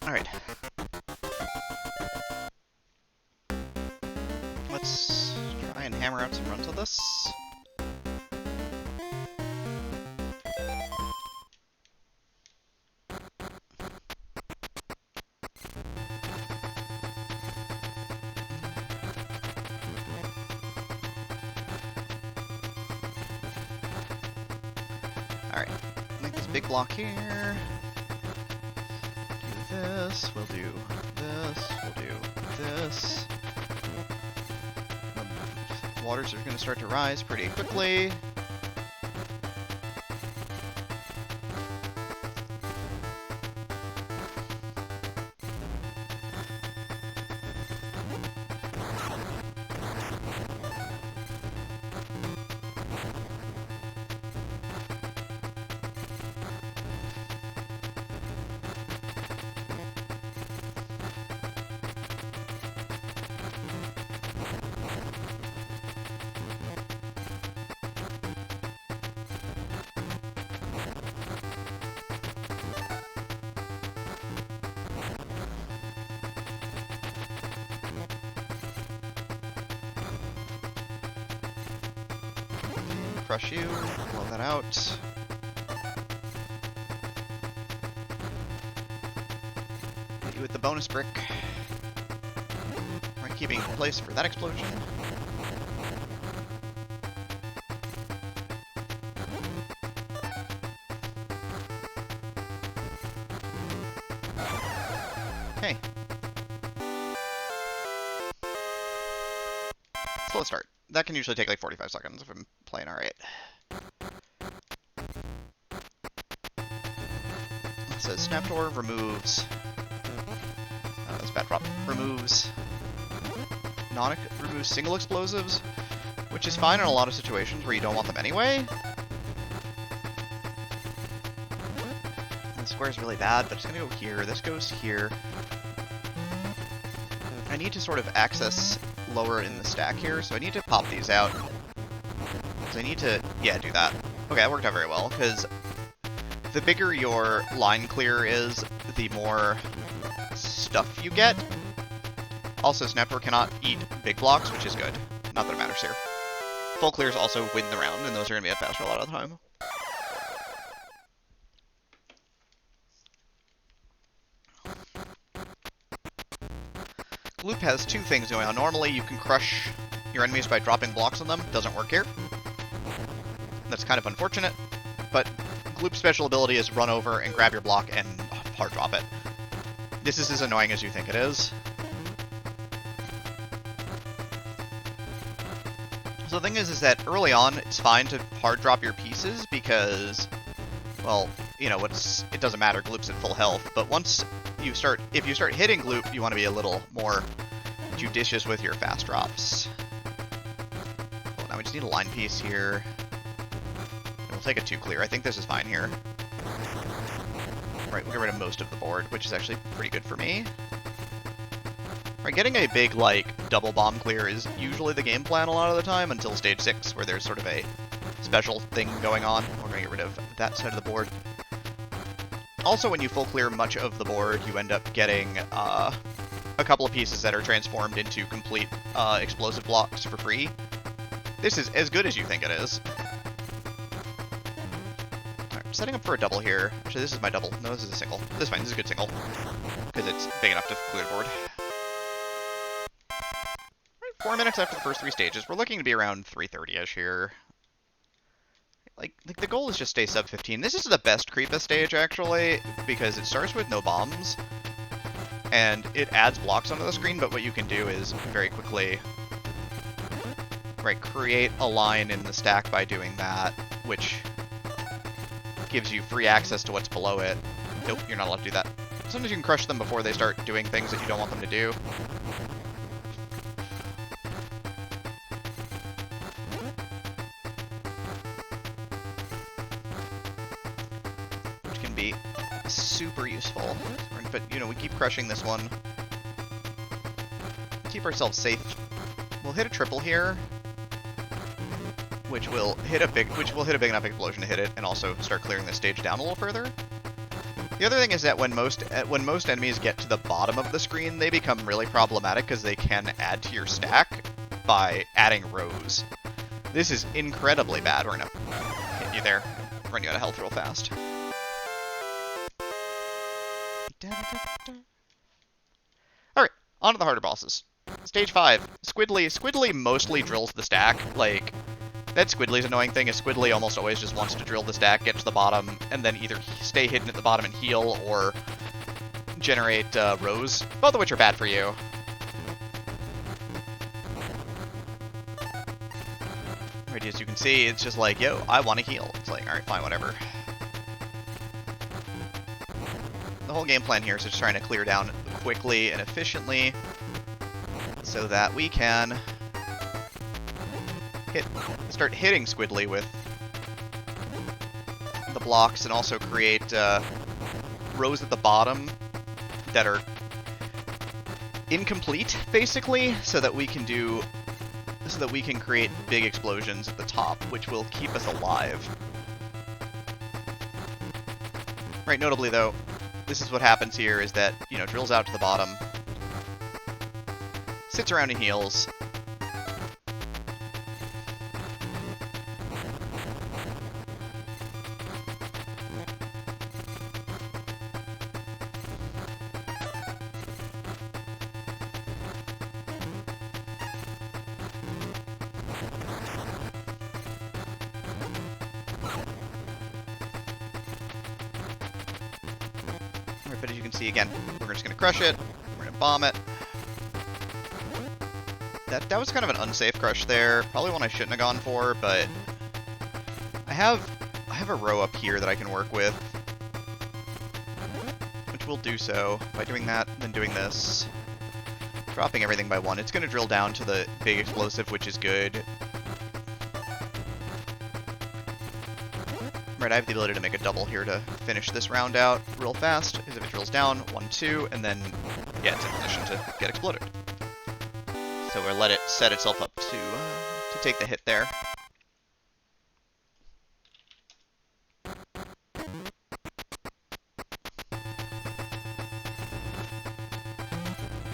Alright. Let's try and hammer out some runs with this. Alright, make this big block here. Do this, we'll do this, we'll do this. Waters are going to start to rise pretty quickly. Crush you, blow that out. Hit you with the bonus brick. Right, keeping in place for that explosion. Okay. Slow start. That can usually take like 45 seconds if I'm playing alright. It says snap door removes. That's bad drop. Removes. Removes single explosives, which is fine in a lot of situations where you don't want them anyway. And the square is really bad, but it's gonna go here. This goes here. I need to sort of access lower in the stack here, so I need to pop these out. So I need to, yeah, do that. Okay, that worked out very well, because the bigger your line clear is, the more stuff you get. Also, Snapdoor cannot eat big blocks, which is good. Not that it matters here. Full clears also win the round, and those are going to be faster a lot of the time. Gloop has two things going on. Normally, you can crush your enemies by dropping blocks on them. Doesn't work here. That's kind of unfortunate, but Gloop's special ability is run over and grab your block and hard drop it. This is as annoying as you think it is. So the thing is that early on, it's fine to hard drop your pieces because, well, you know, it doesn't matter, Gloop's at full health, but once you start, if you start hitting Gloop, you want to be a little more judicious with your fast drops. Well, now we just need a line piece here. And we'll take a 2 clear. I think this is fine here. Right, we'll get rid of most of the board, which is actually pretty good for me. Right, getting a big, like, double bomb clear is usually the game plan a lot of the time until stage 6, where there's sort of a special thing going on. We're going to get rid of that side of the board. Also, when you full clear much of the board, you end up getting a couple of pieces that are transformed into complete explosive blocks for free. This is as good as you think it is. Alright, I'm setting up for a double here. Actually, this is my double. No, this is a single. This is fine. This is a good single. Because it's big enough to clear the board. Alright, 4 minutes after the first 3 stages. We're looking to be around 3:30-ish here. Like the goal is just stay sub 15. This is the best Creepa stage, actually, because it starts with no bombs, and it adds blocks onto the screen, but what you can do is very quickly, right, create a line in the stack by doing that, which gives you free access to what's below it. Nope, you're not allowed to do that. Sometimes you can crush them before they start doing things that you don't want them to do. Be super useful, but you know, we keep crushing this one. Keep ourselves safe. We'll hit a triple here, which will hit a big enough explosion to hit it, and also start clearing this stage down a little further. The other thing is that when most enemies get to the bottom of the screen, they become really problematic because they can add to your stack by adding rows. This is incredibly bad. We're gonna hit you there, run you out of health real fast. Alright, on to the harder bosses. Stage 5, Squidly. Squidly mostly drills the stack. Like, that's Squidly's annoying thing, is Squidly almost always just wants to drill the stack, get to the bottom, and then either stay hidden at the bottom and heal, or generate rows, both of which are bad for you. Right, as you can see, it's just like, yo, I want to heal. It's like, alright, fine, whatever. The whole game plan here is just trying to clear down quickly and efficiently so that we can start hitting Squidly with the blocks and also create rows at the bottom that are incomplete, basically, so that we can create big explosions at the top, which will keep us alive. Right, notably though, this is what happens here, is that, you know, drills out to the bottom, sits around and heals. But as you can see, again, we're just going to crush it, we're going to bomb it. That was kind of an unsafe crush there, probably one I shouldn't have gone for, but I have a row up here that I can work with, which will do so by doing that, then doing this, dropping everything by 1. It's going to drill down to the big explosive, which is good. Right, I have the ability to make a double here to finish this round out real fast, because if it drills down, 1, 2, and then, yeah, it's in position to get exploded. So we'll let it set itself up to take the hit there.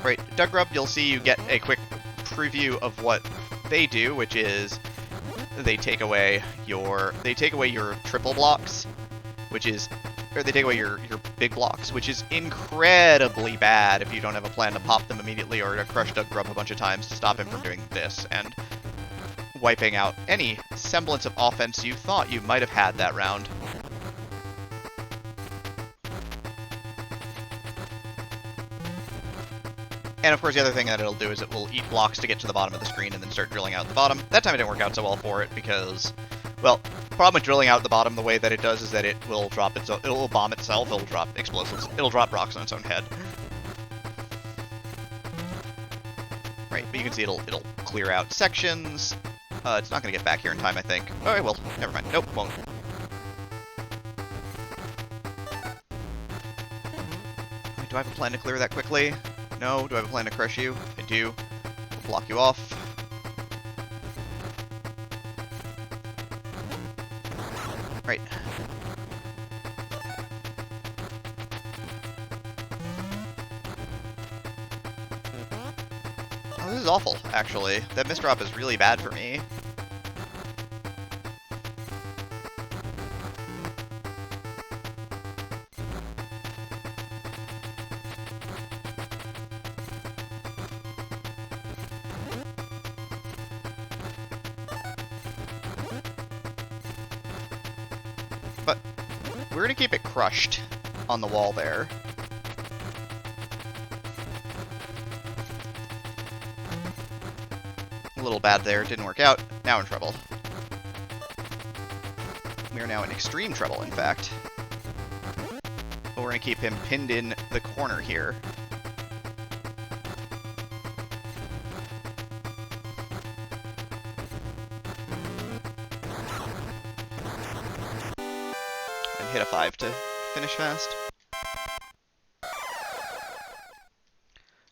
Right, Duck Grub, you'll see you get a quick preview of what they do, which is they take away your triple blocks, which is, or they take away your big blocks, which is incredibly bad if you don't have a plan to pop them immediately or to crush Duck Grub a bunch of times to stop him from doing this and wiping out any semblance of offense you thought you might have had that round. And of course the other thing that it'll do is it will eat blocks to get to the bottom of the screen and then start drilling out the bottom. That time it didn't work out so well for it because, well, the problem with drilling out the bottom the way that it does is that it will drop its own, it will bomb itself, it'll drop explosives, it'll drop rocks on its own head. Right, but you can see it'll clear out sections. It's not going to get back here in time, I think. Oh, it will. Never mind. Nope, won't. Wait, do I have a plan to clear that quickly? No. Do I have a plan to crush you? I do. I'll block you off. Right. Oh, this is awful, actually. That misdrop is really bad for me. But we're going to keep it crushed on the wall there. A little bad there, didn't work out. Now in trouble. We are now in extreme trouble, in fact. But we're going to keep him pinned in the corner here. Hit a 5 to finish fast.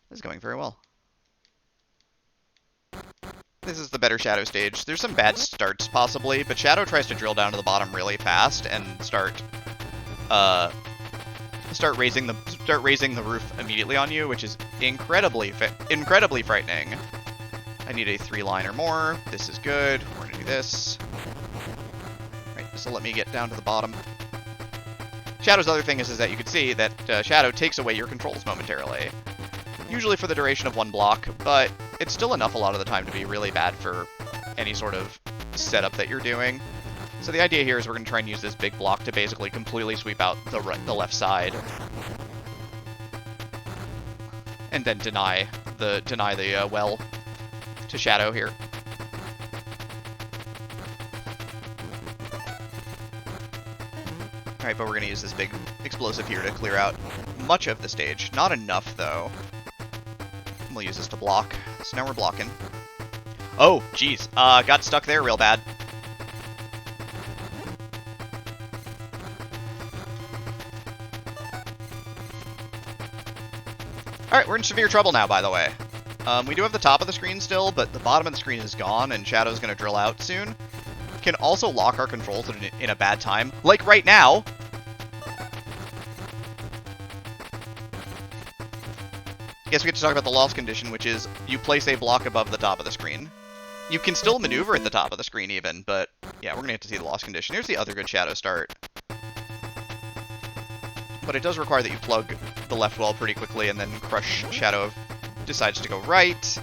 This is going very well. This is the better Shadow stage. There's some bad starts, possibly, but Shadow tries to drill down to the bottom really fast and start start raising the roof immediately on you, which is incredibly frightening. I need a 3-line or more. This is good. We're gonna do this. Right, this will let me get down to the bottom. Shadow's other thing is that you can see that Shadow takes away your controls momentarily. Usually for the duration of 1 block, but it's still enough a lot of the time to be really bad for any sort of setup that you're doing. So the idea here is we're going to try and use this big block to basically completely sweep out the left side. And then deny the well to Shadow here. Alright, but we're going to use this big explosive here to clear out much of the stage. Not enough, though. We'll use this to block. So now we're blocking. Oh, jeez. Got stuck there real bad. Alright, we're in severe trouble now, by the way. We do have the top of the screen still, but the bottom of the screen is gone, and Shadow's going to drill out soon. Can also lock our controls in a bad time, like right now. I guess we get to talk about the loss condition, which is you place a block above the top of the screen. You can still maneuver at the top of the screen even, but yeah, we're going to have to see the loss condition. Here's the other good Shadow start. But it does require that you plug the left wall pretty quickly, and then Crush Shadow decides to go right.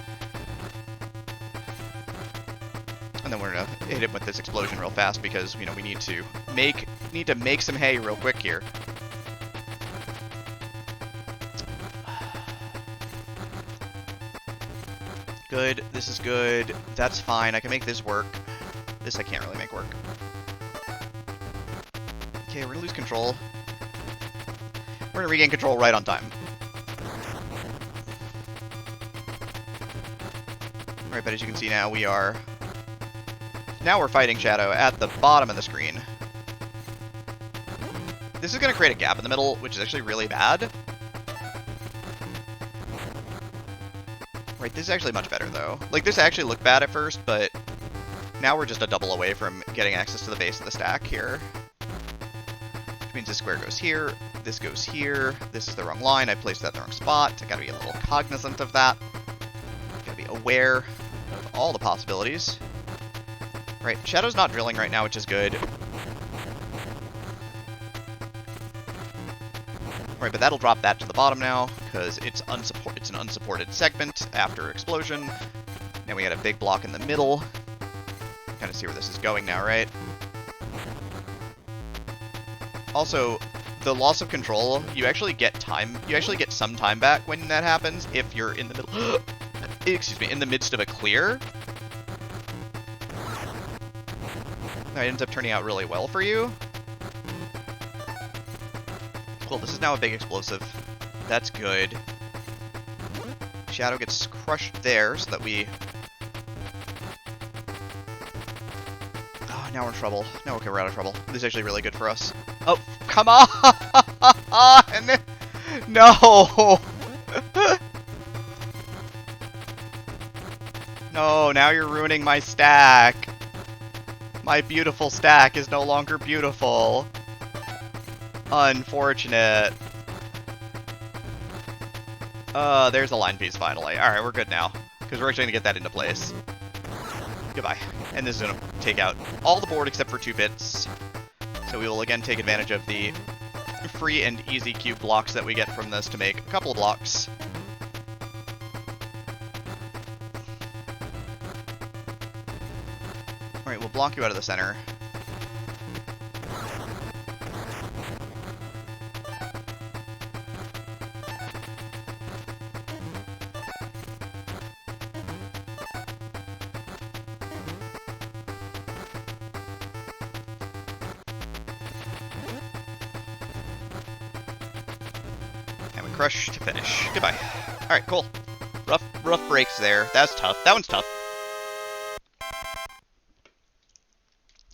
And then we're going to hit him with this explosion real fast because, you know, we need to make some hay real quick here. Good. This is good. That's fine. I can make this work. This I can't really make work. Okay, we're going to lose control. We're going to regain control right on time. Alright, but as you can see now, we're fighting Shadow at the bottom of the screen. This is going to create a gap in the middle, which is actually really bad. Right, this is actually much better, though. Like, this actually looked bad at first, but now we're just a double away from getting access to the base of the stack here. Which means this square goes here, this goes here, this is the wrong line, I placed that in the wrong spot. I gotta be a little cognizant of that. Gotta be aware of all the possibilities. Right, Shadow's not drilling right now, which is good. Right, but that'll drop that to the bottom now, because it's an unsupported segment after explosion. Now we got a big block in the middle. Kind of see where this is going now, right? Also, the loss of control, you actually get some time back when that happens if you're in the middle, excuse me, in the midst of a clear. That ends up turning out really well for you. Cool, this is now a big explosive. That's good. Shadow gets crushed there so that we... Oh, now we're in trouble. No, okay, we're out of trouble. This is actually really good for us. Oh, come on! No! No, now you're ruining my stack. My beautiful stack is no longer beautiful. Unfortunate. There's a line piece finally. Alright, we're good now. Because we're actually going to get that into place. Goodbye. And this is going to take out all the board except for 2 bits. So we will again take advantage of the free and easy cube blocks that we get from this to make a couple of blocks. Alright, we'll block you out of the center. Crush to finish. Goodbye. Alright, cool. Rough breaks there. That's tough. That one's tough.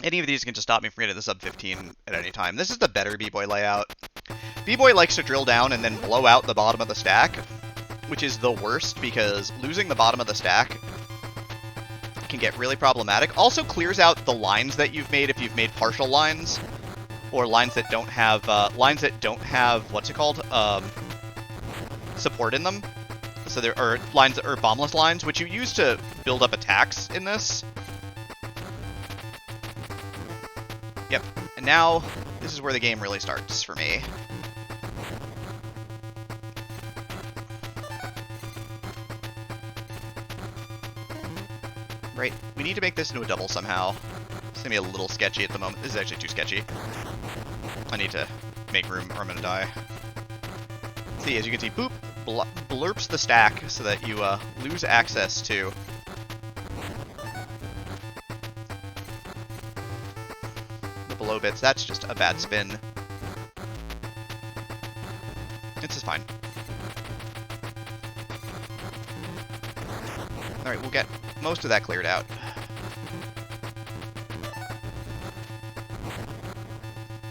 Any of these can just stop me from getting the sub 15 at any time. This is the better B-Boy layout. B-Boy likes to drill down and then blow out the bottom of the stack, which is the worst because losing the bottom of the stack can get really problematic. Also clears out the lines that you've made if you've made partial lines. or lines that don't have what's it called, support in them. So there are lines that are bombless lines, which you use to build up attacks in this. Yep, and now this is where the game really starts for me. Right, we need to make this into a double somehow. It's gonna be a little sketchy at the moment. This is actually too sketchy. I need to make room or I'm gonna die. See, as you can see, boop, blurps the stack so that you lose access to the below bits. That's just a bad spin. This is fine. Alright, we'll get most of that cleared out.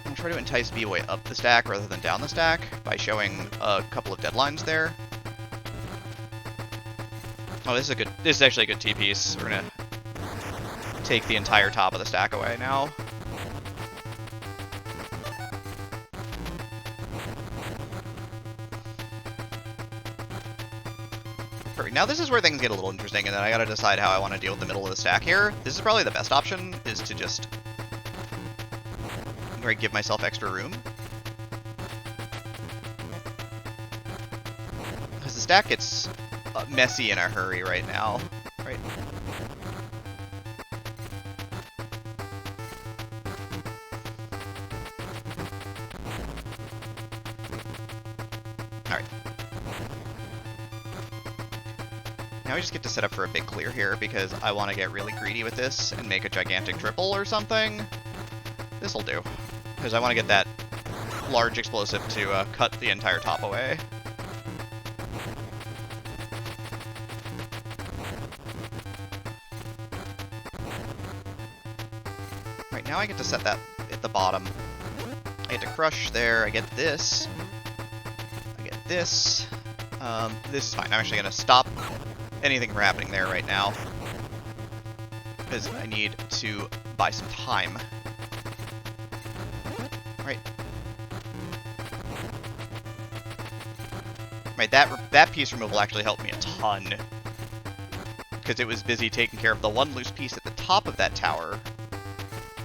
I'll try to entice B-Boy up the stack rather than down the stack by showing a couple of deadlines there. Oh, this is actually a good T-piece. We're gonna take the entire top of the stack away now. Perfect. Now this is where things get a little interesting, and then I gotta decide how I want to deal with the middle of the stack here. This is probably the best option, is to just give myself extra room. Because the stack gets messy in a hurry right now. Right? Alright. Now we just get to set up for a big clear here, because I want to get really greedy with this and make a gigantic triple or something. This'll do. Because I want to get that large explosive to cut the entire top away. Right, now I get to set that at the bottom. I get to crush there, I get this. I get this. This is fine. I'm actually going to stop anything from happening there right now. Because I need to buy some time. Right, that piece removal actually helped me a ton. Because it was busy taking care of the one loose piece at the top of that tower.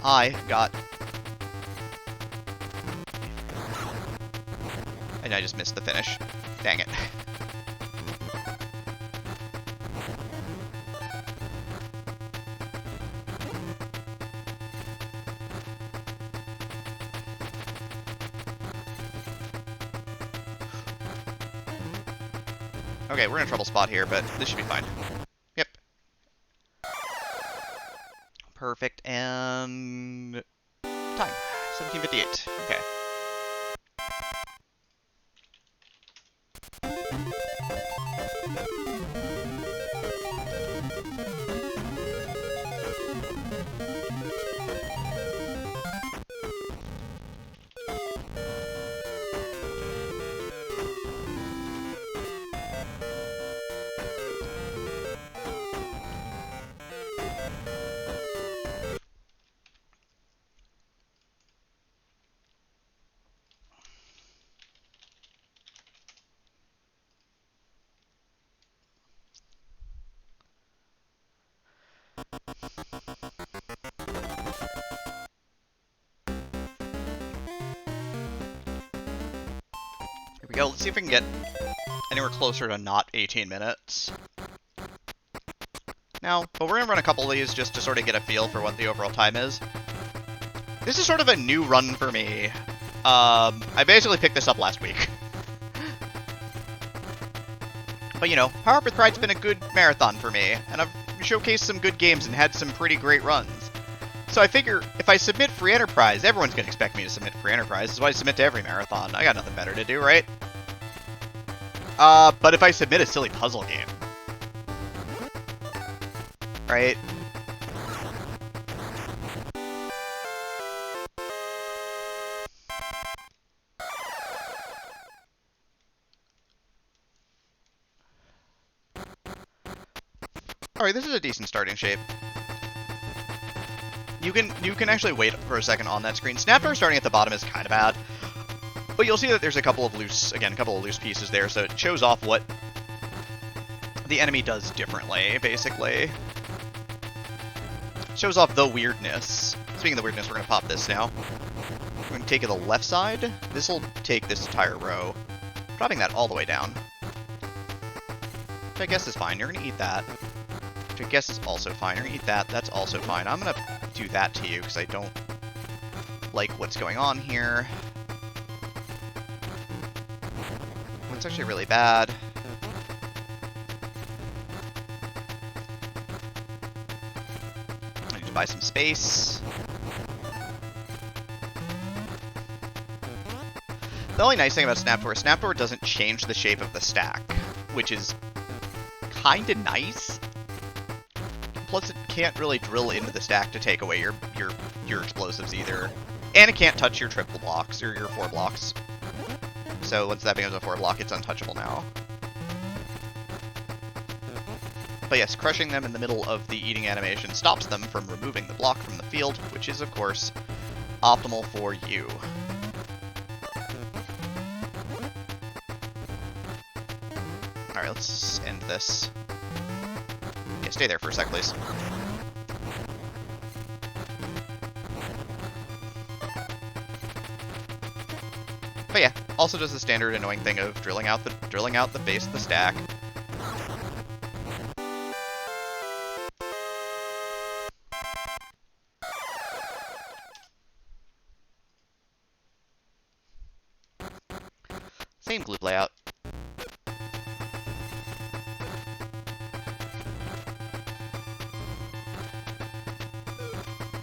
I got... And I just missed the finish. Dang it. Okay, we're in a trouble spot here, but this should be fine. Yep. Perfect, and... time. 17:58. Okay. Here we go. Let's see if we can get anywhere closer to not 18 minutes. Now, but we're going to run a couple of these just to sort of get a feel for what the overall time is. This is sort of a new run for me. I basically picked this up last week. But, you know, PUWP with Pride's been a good marathon for me, and I've showcased some good games and had some pretty great runs. So I figure, if I submit free enterprise, everyone's going to expect me to submit free enterprise. That's why I submit to every marathon. I got nothing better to do, right? But if I submit a silly puzzle game... Right? Alright, this is a decent starting shape. You can actually wait for a second on that screen. Snapdragon starting at the bottom is kind of bad, but you'll see that there's a couple of loose pieces there, so it shows off what the enemy does differently, basically. It shows off the weirdness. Speaking of the weirdness, we're going to pop this now. We're going to take it to the left side. This will take this entire row, dropping that all the way down. Which I guess is fine. You're going to eat that. Which I guess is also fine. You're going to eat that. That's also fine. I'm going to do that to you because I don't like what's going on here. It's actually really bad. I need to buy some space. The only nice thing about Snap Door doesn't change the shape of the stack, which is kinda nice. Plus, it can't really drill into the stack to take away your explosives either. And it can't touch your triple blocks, or your 4 blocks. So once that becomes a 4 block, it's untouchable now. But yes, crushing them in the middle of the eating animation stops them from removing the block from the field, which is, of course, optimal for you. Alright, let's end this. Yeah, stay there for a sec, please. But yeah, also does the standard annoying thing of drilling out the base of the stack. Same gloop layout.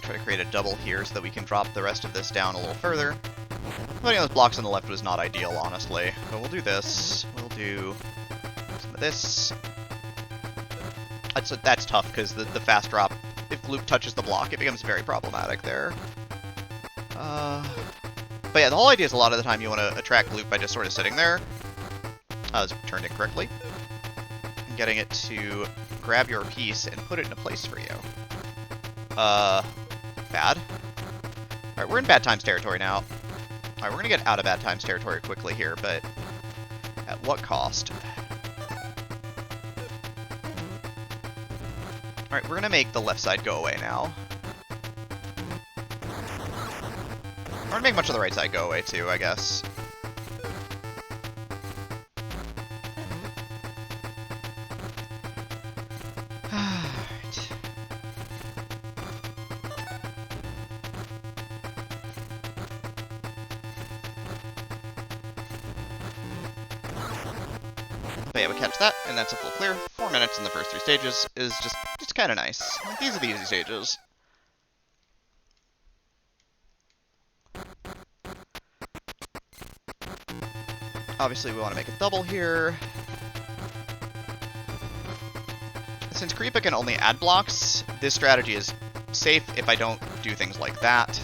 Try to create a double here so that we can drop the rest of this down a little further. Putting those blocks on the left was not ideal, honestly. But we'll do this. We'll do some of this. That's tough, because the fast drop, if Gloop touches the block, it becomes very problematic there. But yeah, the whole idea is a lot of the time you want to attract Gloop by just sort of sitting there. It's turned incorrectly. And getting it to grab your piece and put it in a place for you. Bad. Alright, we're in bad times territory now. Alright, we're going to get out of bad times territory quickly here, but at what cost? Alright, we're going to make the left side go away now. We're going to make much of the right side go away too, I guess. But yeah, we catch that, and that's a full clear. 4 minutes in the first 3 stages is just kind of nice. Like, these are the easy stages. Obviously, we want to make a double here. Since Creepa can only add blocks, this strategy is safe if I don't do things like that.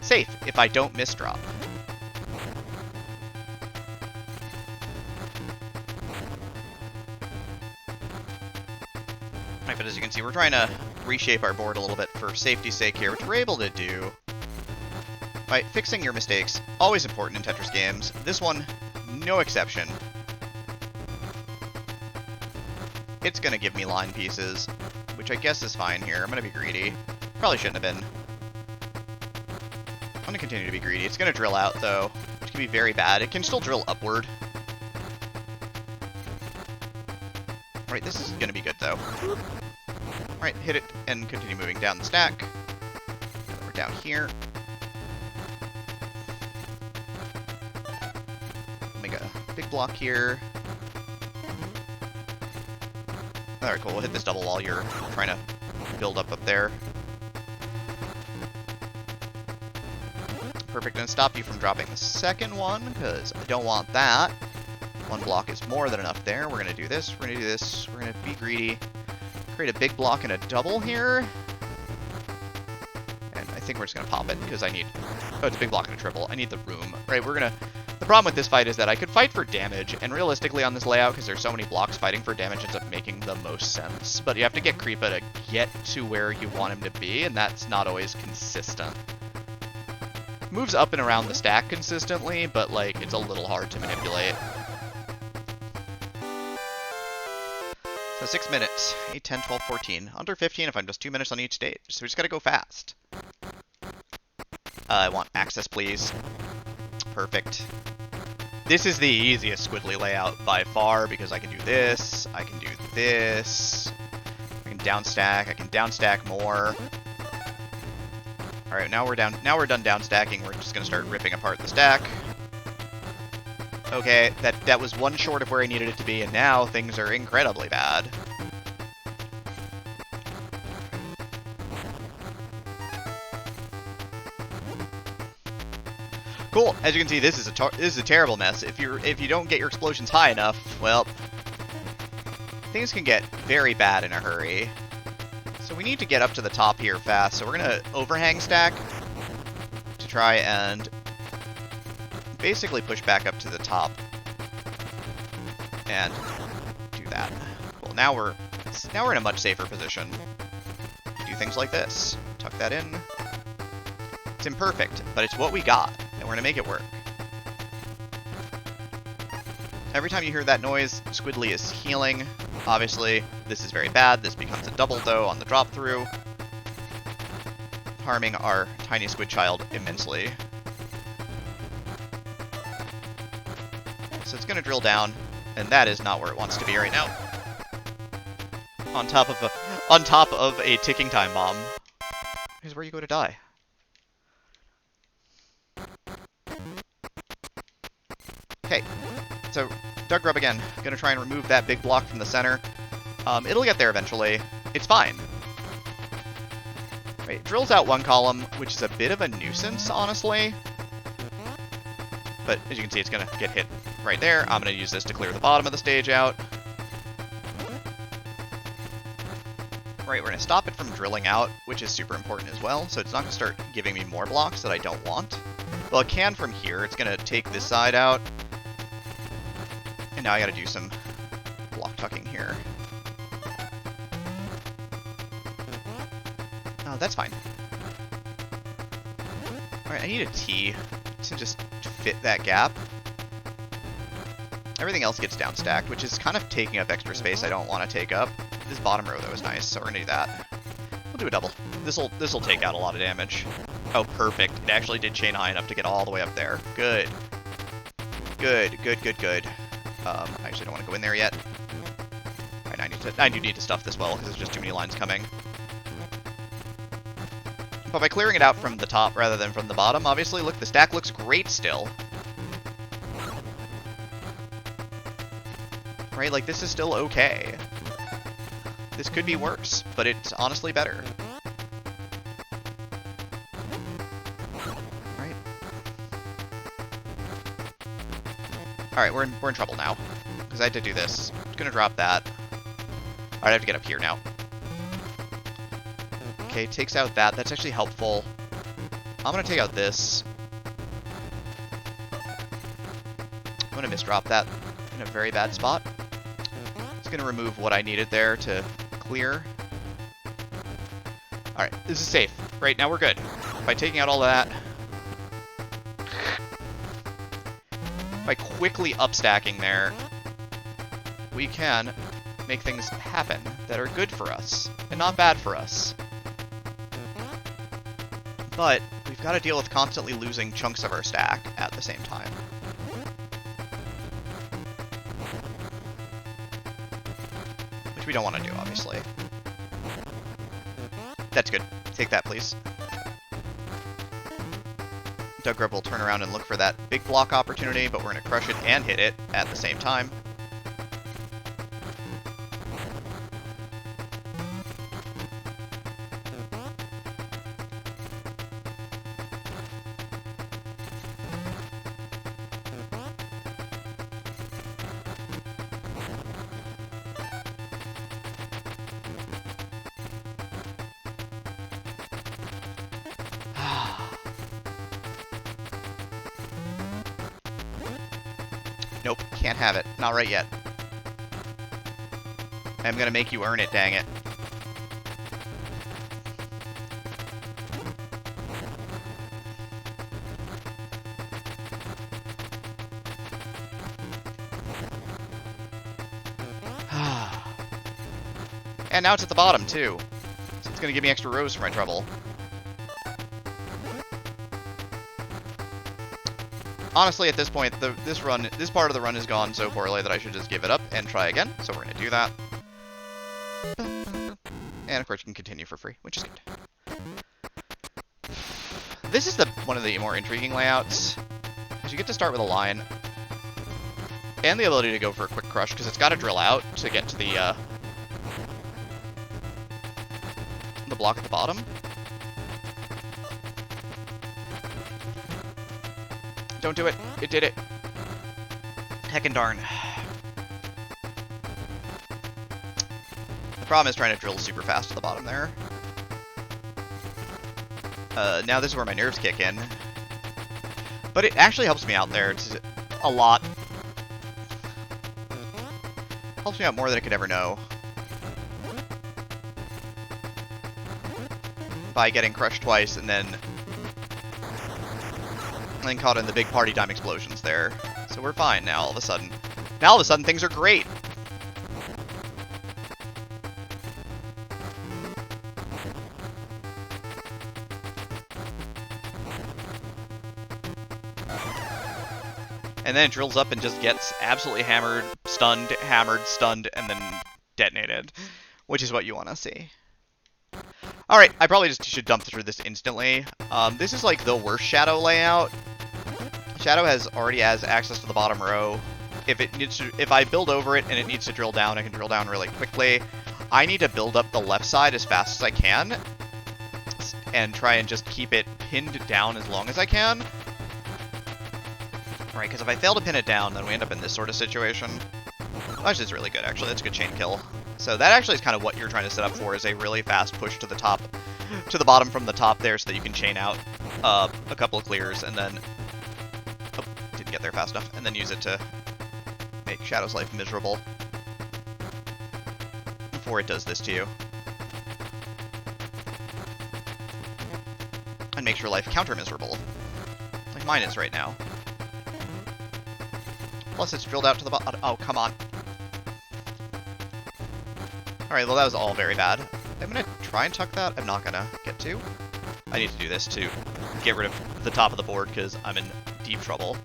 Safe if I don't misdrop. Right, but as you can see, we're trying to reshape our board a little bit for safety's sake here, which we're able to do. Right, fixing your mistakes, always important in Tetris games. This one, no exception. It's gonna give me line pieces, which I guess is fine here. I'm gonna be greedy. Probably shouldn't have been. I'm gonna continue to be greedy. It's gonna drill out, though, which can be very bad. It can still drill upward. Right, this is gonna be good, though. Alright, hit it and continue moving down the stack. We're down here. Make a big block here. Alright, cool. We'll hit this double while you're trying to build up there. Perfect, and stop you from dropping the second one, because I don't want that. One block is more than enough there. We're going to do this, we're going to do this, we're going to be greedy. Create a big block and a double here. And I think we're just going to pop it, because I need... Oh, it's a big block and a triple. I need the room. Right, we're going to... The problem with this fight is that I could fight for damage, and realistically on this layout, because there's so many blocks, fighting for damage ends up making the most sense. But you have to get Kripa to get to where you want him to be, and that's not always consistent. Moves up and around the stack consistently, but like it's a little hard to manipulate. So 6 minutes, 8, 10, 12, 14. Under 15 if I'm just 2 minutes on each stage. So we just gotta go fast. I want access, please. Perfect. This is the easiest Squidly layout by far because I can do this, I can do this, I can downstack, I can downstack more. Alright, now we're done downstacking, we're just gonna start ripping apart the stack. Okay, that was one short of where I needed it to be, and now things are incredibly bad. Cool. As you can see, this is a terrible mess. If you don't get your explosions high enough, well, things can get very bad in a hurry. So we need to get up to the top here fast. So we're gonna overhang stack to try and basically push back up to the top and do that. Cool. Now we're in a much safer position. Do things like this. Tuck that in. It's imperfect, but it's what we got. We're gonna make it work. Every time you hear that noise, Squidly is healing. Obviously, this is very bad. This becomes a double dough on the drop through, harming our tiny squid child immensely. So it's gonna drill down, and that is not where it wants to be right now. On top of a ticking time bomb. Here's where you go to die. Okay, so Doug Grub again. Gonna try and remove that big block from the center. It'll get there eventually. It's fine. Right, it drills out one column, which is a bit of a nuisance, honestly. But as you can see, it's gonna get hit right there. I'm gonna use this to clear the bottom of the stage out. Right, we're gonna stop it from drilling out, which is super important as well. So it's not gonna start giving me more blocks that I don't want. Well, it can from here. It's gonna take this side out. And now I gotta do some block tucking here. Oh, that's fine. Alright, I need a T to just fit that gap. Everything else gets downstacked, which is kind of taking up extra space I don't want to take up. This bottom row, though, is nice, so we're gonna do that. We'll do a double. This'll take out a lot of damage. Oh, perfect. It actually did chain high enough to get all the way up there. Good. Good, good, good, good. I actually don't want to go in there yet. Alright, I do need to stuff this well, because there's just too many lines coming. But by clearing it out from the top rather than from the bottom, obviously, look, the stack looks great still. Right, like, this is still okay. This could be worse, but it's honestly better. Right? Alright, we're in trouble now. Because I had to do this. I'm gonna drop that. Alright, I have to get up here now. Okay, takes out that. That's actually helpful. I'm gonna take out this. I'm gonna misdrop that in a very bad spot. It's gonna remove what I needed there to clear. Alright, this is safe. Right, now we're good. By taking out all that, by quickly upstacking there, we can make things happen that are good for us and not bad for us. But we've got to deal with constantly losing chunks of our stack at the same time. Which we don't want to do, obviously. That's good. Take that, please. Doug Grub will turn around and look for that big block opportunity, but we're going to crush it and hit it at the same time. Nope, can't have it. Not right yet. I'm gonna make you earn it, dang it. And now it's at the bottom, too. So it's gonna give me extra rows for my trouble. Honestly, at this point, this part of the run has gone so poorly that I should just give it up and try again. So we're gonna do that. And of course you can continue for free, which is good. This is one of the more intriguing layouts, because you get to start with a line, and the ability to go for a quick crush, because it's got to drill out to get to the block at the bottom. Don't do it. It did it. Heckin' darn. The problem is trying to drill super fast to the bottom there. Now this is where my nerves kick in. But it actually helps me out there a lot. Helps me out more than I could ever know. By getting crushed twice and then caught in the big party time explosions there. So we're fine now all of a sudden. Now all of a sudden things are great! And then it drills up and just gets absolutely hammered, stunned, and then detonated. Which is what you want to see. Alright, I probably just should dump through this instantly. This is like the worst Shadow layout. Shadow already has access to the bottom row. If I build over it and it needs to drill down, I can drill down really quickly. I need to build up the left side as fast as I can. And try and just keep it pinned down as long as I can. Right, because if I fail to pin it down, then we end up in this sort of situation. Which is really good, actually. That's a good chain kill. So that actually is kind of what you're trying to set up for, is a really fast push to the top, to the bottom from the top there, so that you can chain out a couple of clears, and then... Oh, didn't get there fast enough. And then use it to make Shadow's life miserable. Before it does this to you. And makes your life counter-miserable. Like mine is right now. Plus it's drilled out to the bottom. Oh, come on. Alright, well that was all very bad. I'm gonna try and tuck that. I'm not gonna get to. I need to do this to get rid of the top of the board because I'm in deep trouble.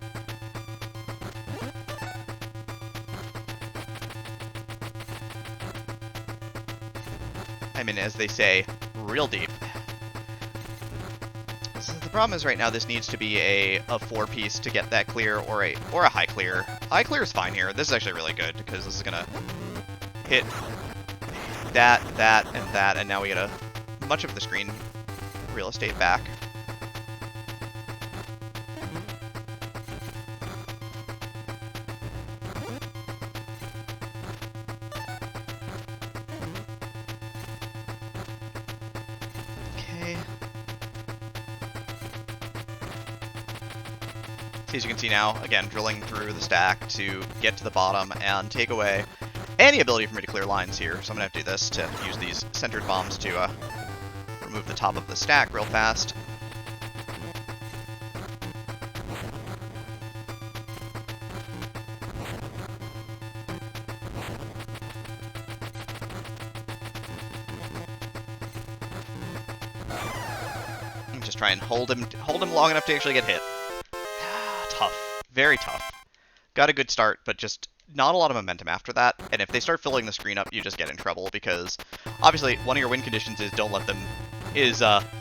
I'm in, as they say, real deep. So the problem is right now this needs to be a 4-piece to get that clear, or a high clear. High clear is fine here. This is actually really good because this is gonna hit that, and now we get much of the screen real estate back. Okay. As you can see now, again, drilling through the stack to get to the bottom and take away any ability for me to clear lines here. So I'm going to have to do this to use these centered bombs to remove the top of the stack real fast. And just try and hold him long enough to actually get hit. Tough. Very tough. Got a good start, but just not a lot of momentum after that, and if they start filling the screen up, you just get in trouble, because obviously one of your win conditions is don't let them,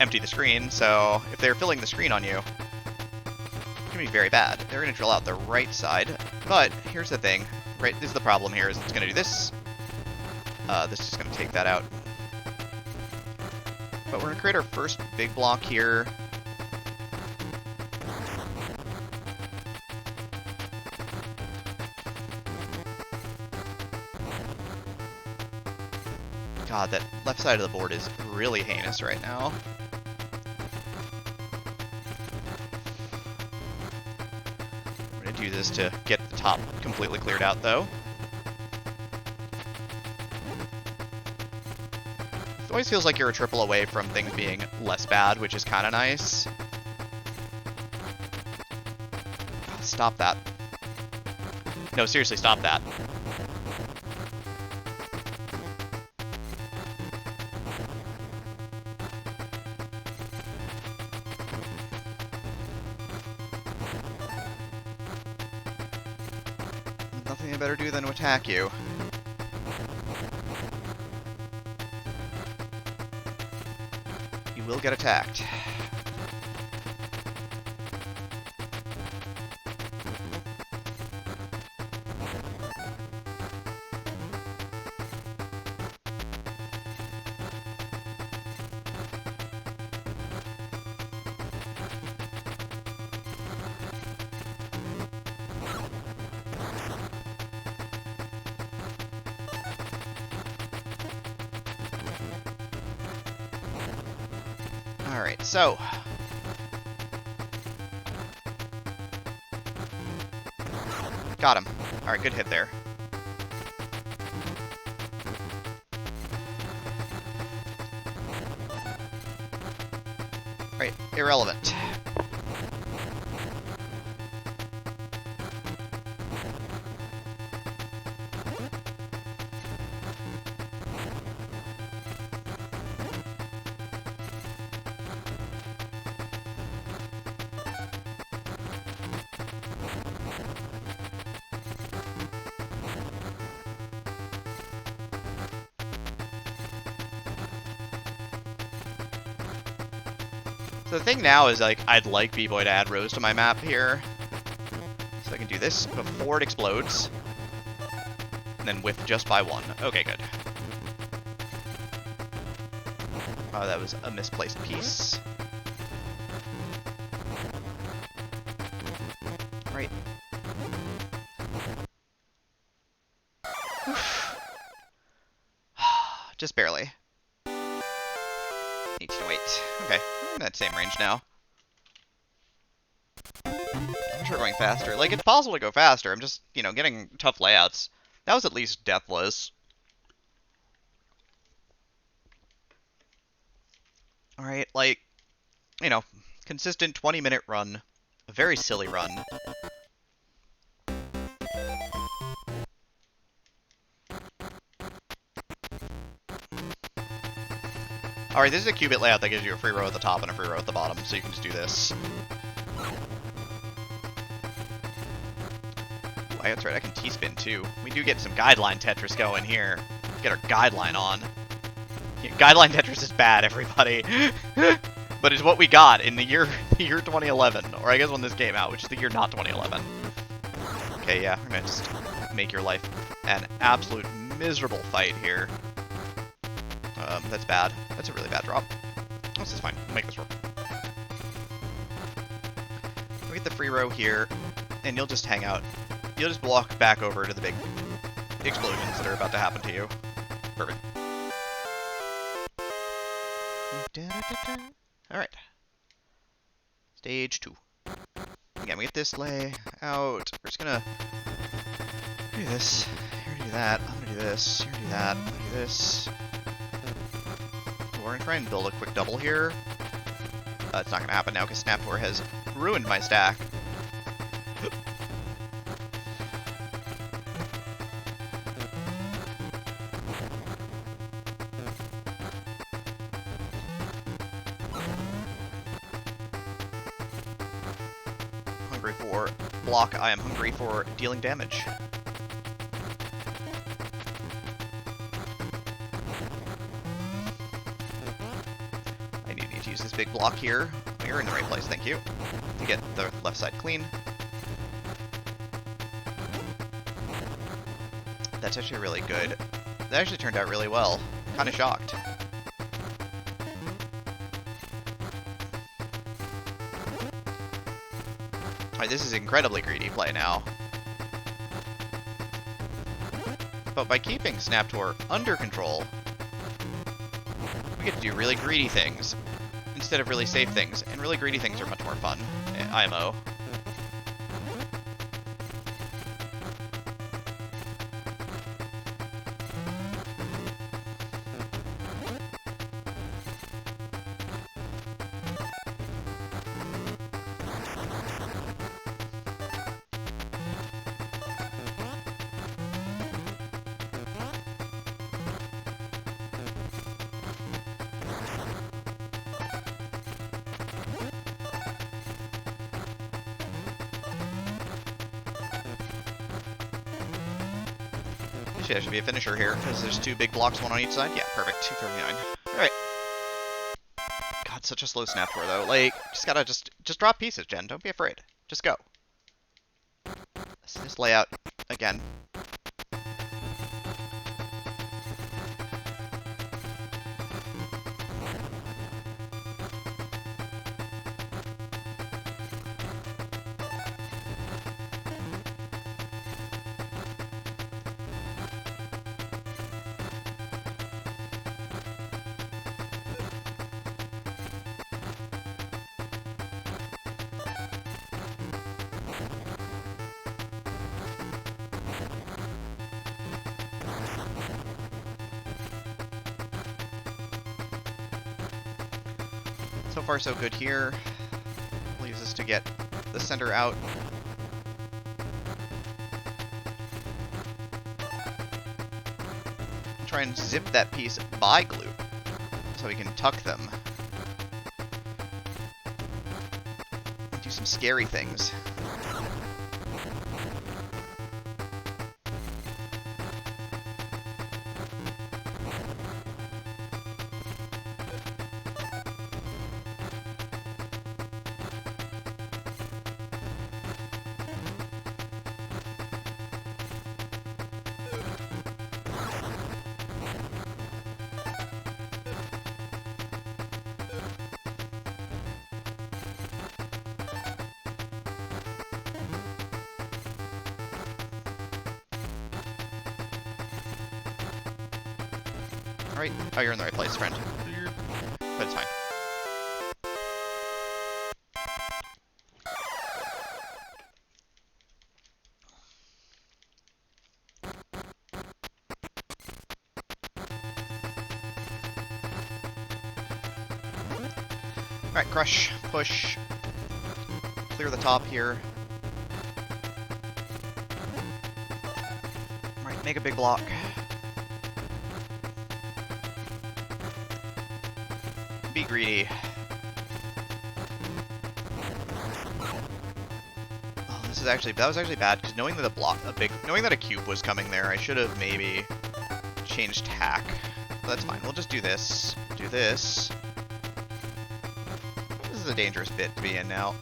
empty the screen, so if they're filling the screen on you, it's gonna be very bad. They're gonna drill out the right side, but here's the thing, right, this is the problem here, is it's gonna do this, this is gonna take that out, but we're gonna create our first big block here. God, that left side of the board is really heinous right now. We're gonna going to use this to get the top completely cleared out, though. It always feels like you're a triple away from things being less bad, which is kind of nice. Stop that. No, seriously, stop that. Nothing I better do than to attack you. You will get attacked. Alright, so... got him. Alright, good hit there. Alright, irrelevant. So the thing now is, like, I'd like B-Boy to add rows to my map here. So I can do this before it explodes. And then whiff just by one. Okay, good. Oh, that was a misplaced piece. Right. Just barely. Needs to wait. Okay, we're in that same range now. I wish we were going faster. Like, it's possible to go faster. I'm just, you know, getting tough layouts. That was at least deathless. Alright, like, you know, consistent 20-minute run. A very silly run. Alright, this is a qubit layout that gives you a free row at the top and a free row at the bottom, so you can just do this. Oh, that's right, I can T-spin too. We do get some guideline Tetris going here. Get our guideline on. Yeah, guideline Tetris is bad, everybody. But it's what we got in the year 2011. Or I guess when this came out, which is the year not 2011. Okay, yeah, we're gonna just make your life an absolute miserable fight here. That's bad. That's a really bad drop. This is fine. We'll make this work. We'll get the free row here, and you'll just hang out. You'll just walk back over to the big explosions that are about to happen to you. Perfect. Alright. Stage 2. Again, we get this lay out. We're just gonna do this. Here, do that. I'm gonna do this. Here, do that. I'm gonna do this. We're gonna try and build a quick double here. It's not gonna happen now because Snaptor has ruined my stack. Hungry for block, I am hungry for dealing damage. Use this big block here. Oh, you're in the right place, thank you. To get the left side clean. That's actually really good. That actually turned out really well. Kinda shocked. Alright, this is incredibly greedy play now. But by keeping Snaptor under control, we get to do really greedy things instead of really safe things, and really greedy things are much more fun. IMO. Actually, that should be a finisher here, because there's 2 big blocks, 1 on each side. Yeah, perfect. 239. Alright. God, such a slow snap tour, though. Like, just gotta just drop pieces, Jen. Don't be afraid. Just go. This layout, again. So far, so good here. Leaves us to get the center out. Try and zip that piece by glue, so we can tuck them. And do some scary things. Alright. Oh, you're in the right place, friend. But it's fine. Alright, crush, push, clear the top here. Alright, make a big block. Be greedy. Oh, that was actually bad, because knowing that knowing that a cube was coming there, I should have maybe changed tack. But that's fine. We'll just do this. Do this. This is a dangerous bit to be in now.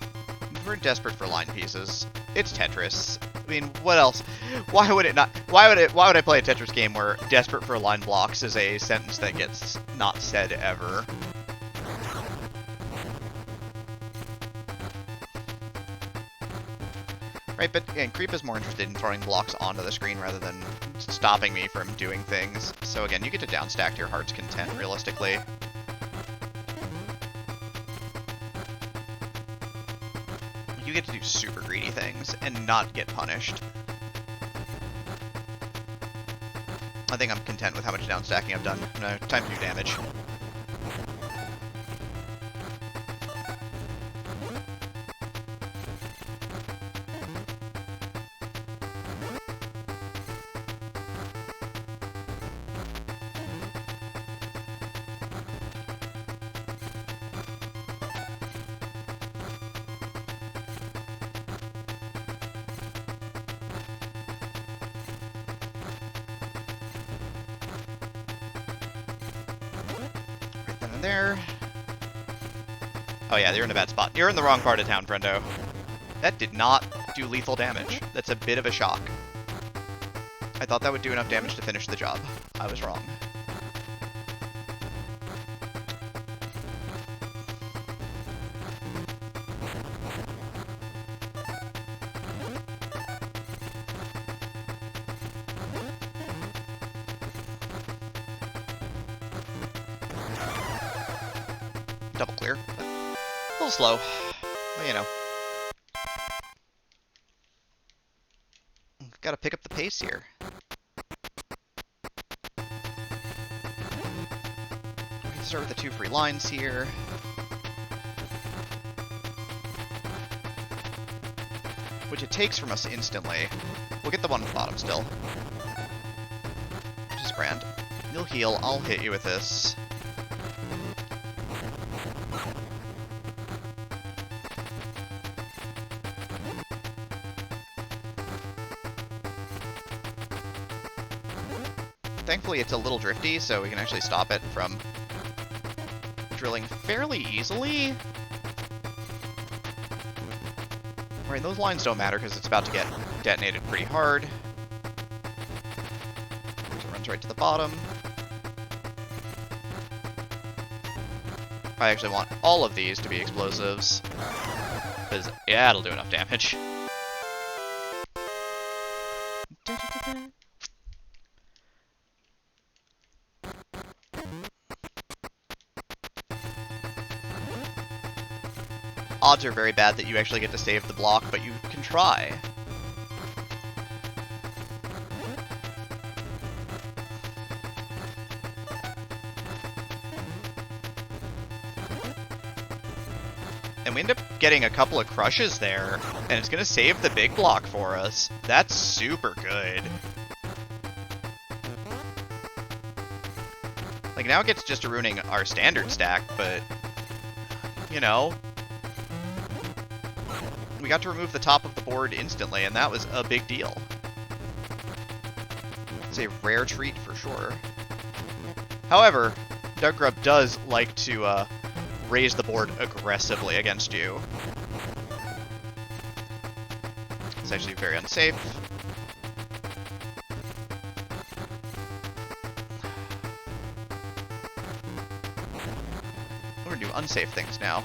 We're desperate for line pieces. It's Tetris. I mean, what else? Why would it not? Why would I play a Tetris game where desperate for line blocks is a sentence that gets not said ever? Right, but again, Creep is more interested in throwing blocks onto the screen rather than stopping me from doing things. So again, you get to downstack to your heart's content, realistically. You get to do super greedy things and not get punished. I think I'm content with how much downstacking I've done. No, time to do damage. There. Oh yeah, you're in a bad spot. You're in the wrong part of town, friendo. That did not do lethal damage. That's a bit of a shock. I thought that would do enough damage to finish the job. I was wrong. Double clear, but a little slow, but you know. Gotta pick up the pace here. Start with the 2 free lines here. Which it takes from us instantly. We'll get the one at the bottom still. Which is grand. You'll heal, I'll hit you with this. Thankfully, it's a little drifty, so we can actually stop it from drilling fairly easily. Right, those lines don't matter because it's about to get detonated pretty hard. So it runs right to the bottom. I actually want all of these to be explosives, because, yeah, it'll do enough damage. Odds are very bad that you actually get to save the block, but you can try. And we end up getting a couple of crushes there, and it's going to save the big block for us. That's super good. Like, now it gets just to ruining our standard stack, but, you know, we got to remove the top of the board instantly, and that was a big deal. It's a rare treat for sure. However, Doug Grub does like to raise the board aggressively against you. It's actually very unsafe. We're gonna do unsafe things now.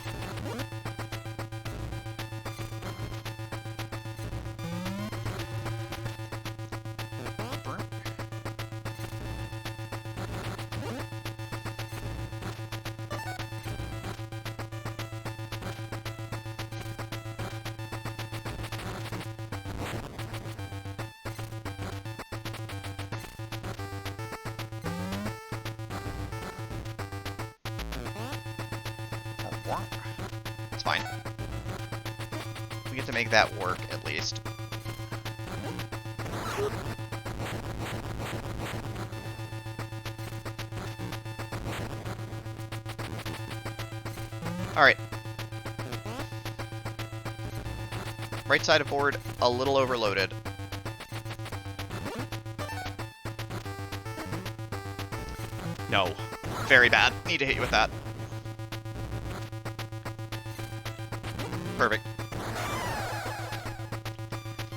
It's fine. We get to make that work, at least. Alright. Right side of board, a little overloaded. No. Very bad. Need to hit you with that. Perfect.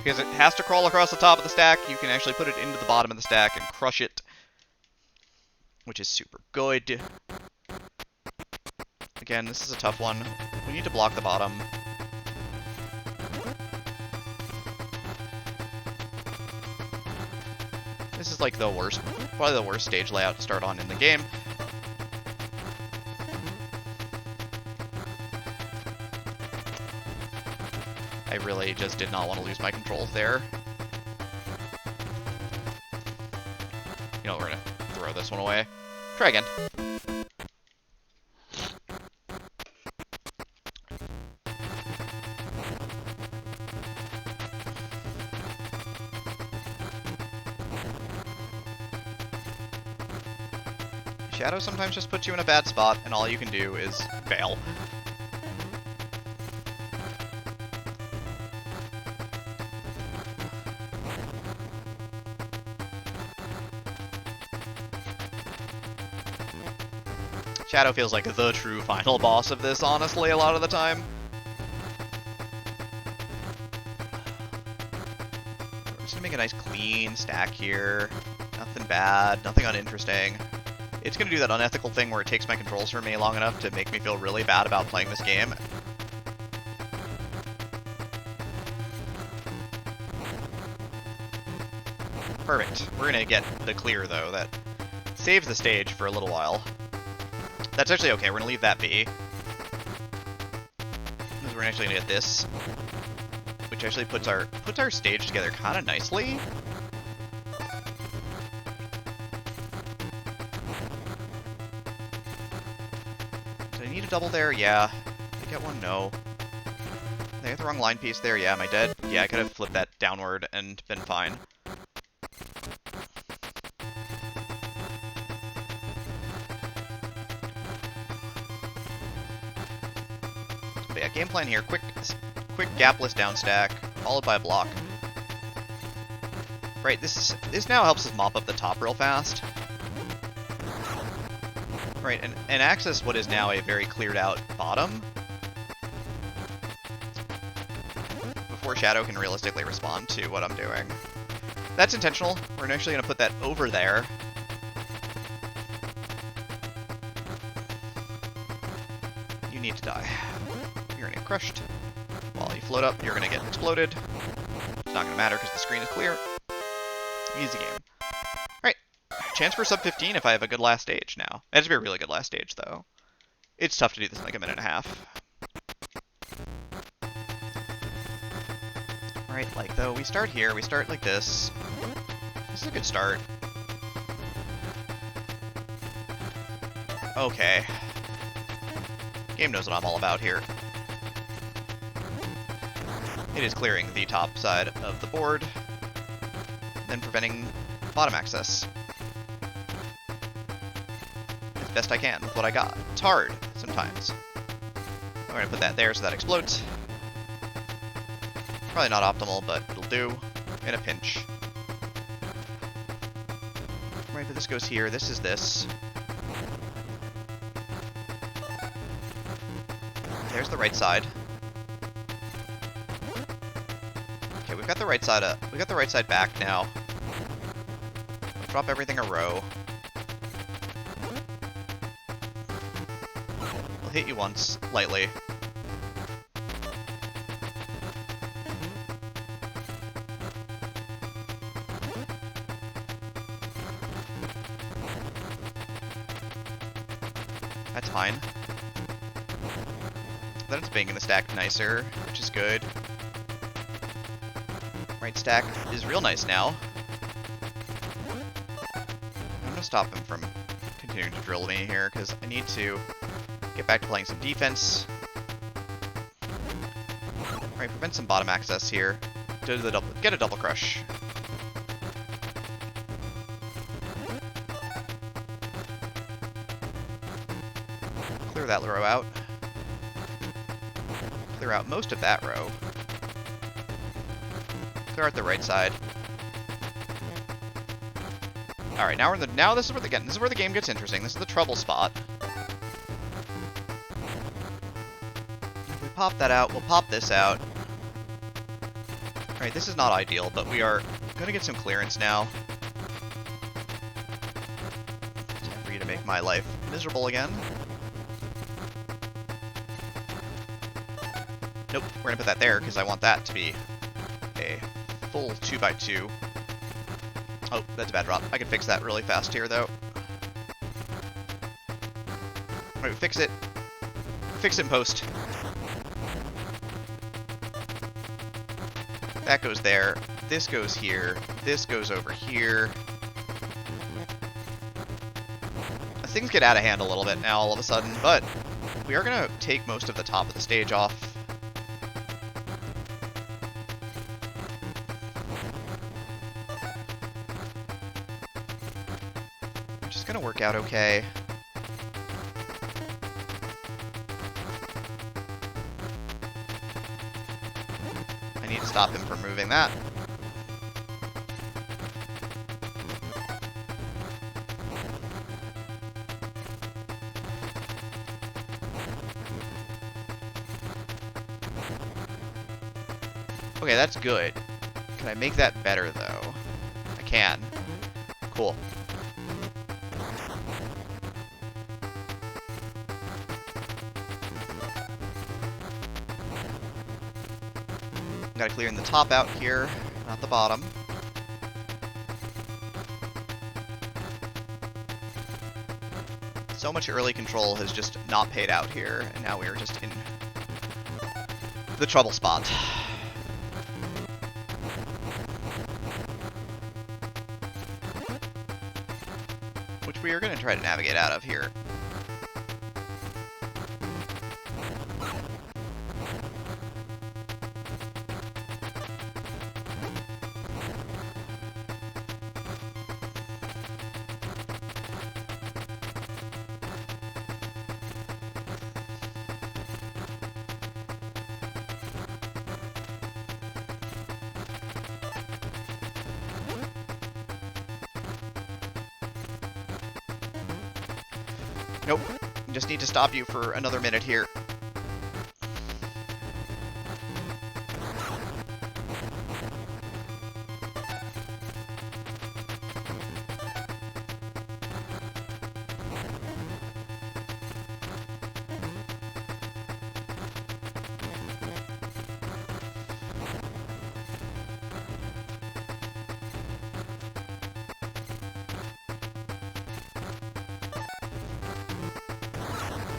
Because it has to crawl across the top of the stack, you can actually put it into the bottom of the stack and crush it, which is super good. Again, this is a tough one. We need to block the bottom. This is like the worst, probably the worst stage layout to start on in the game. I really just did not want to lose my controls there. You know, we're gonna throw this one away. Try again. Shadow sometimes just puts you in a bad spot, and all you can do is fail. Shadow feels like the true final boss of this, honestly, a lot of the time. We're just gonna make a nice clean stack here. Nothing bad, nothing uninteresting. It's gonna do that unethical thing where it takes my controls from me long enough to make me feel really bad about playing this game. Perfect. We're gonna get the clear, though, that saves the stage for a little while. That's actually okay, we're gonna leave that be. Because we're actually gonna get this, which actually puts our stage together kind of nicely. Did I need a double there? Yeah. Did I get one? No. Did I get the wrong line piece there? Yeah, am I dead? Yeah, I could have flipped that downward and been fine. But yeah, game plan here. Quick gapless down stack, followed by a block. Right, this now helps us mop up the top real fast. Right, and access what is now a very cleared out bottom before Shadow can realistically respond to what I'm doing. That's intentional. We're actually going to put that over there. You need to die. You're going to get crushed. While you float up, you're going to get exploded. It's not going to matter because the screen is clear. Easy game. Alright. Chance for sub 15 if I have a good last stage now. It has to be a really good last stage, though. It's tough to do this in like a minute and a half. Alright, like, though, we start here. We start like this. This is a good start. Okay. Game knows what I'm all about here. It is clearing the top side of the board, then preventing bottom access. As best I can with what I got. It's hard, sometimes. I'm going to put that there so that explodes. Probably not optimal, but it'll do. In a pinch. Right, but this goes here. This is this. There's the right side. Okay, we've got the right side up. We got the right side back now. Drop everything a row. We'll hit you once, lightly. That's fine. Then it's banging the stack nicer, which is good. Right stack is real nice now. I'm gonna stop him from continuing to drill me here, because I need to get back to playing some defense. Right, prevent some bottom access here. Get a double crush. Clear that row out. Clear out most of that row. Clear out the right side. All right, now this is where the game gets interesting. This is the trouble spot. If we pop that out, we'll pop this out. All right, this is not ideal, but we are gonna get some clearance now. Time for you to make my life miserable again. Nope, we're gonna put that there because I want that to be a full 2x2. Oh, that's a bad drop. I can fix that really fast here, though. Alright, fix it. Fix it in post. That goes there. This goes here. This goes over here. Things get out of hand a little bit now all of a sudden, but we are going to take most of the top of the stage off. Which is going to work out okay. I need to stop him from moving that. Okay, that's good. Can I make that better, though? I can. Cool. Gotta clear in the top out here, not the bottom. So much early control has just not paid out here, and now we are just in the trouble spot. Which we are going to try to navigate out of here. Nope. Just need to stop you for another minute here.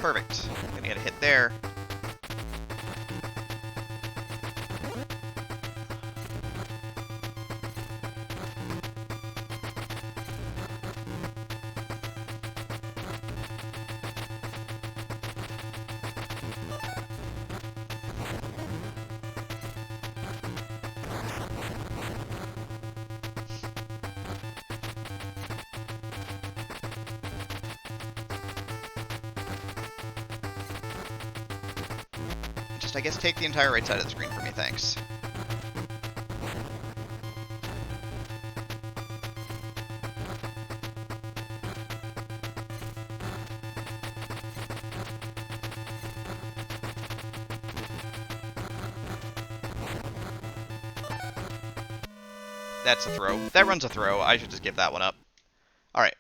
Perfect. Gonna get a hit there. I guess take the entire right side of the screen for me, thanks. That's a throw. That run's a throw. I should just give that one up. Alright.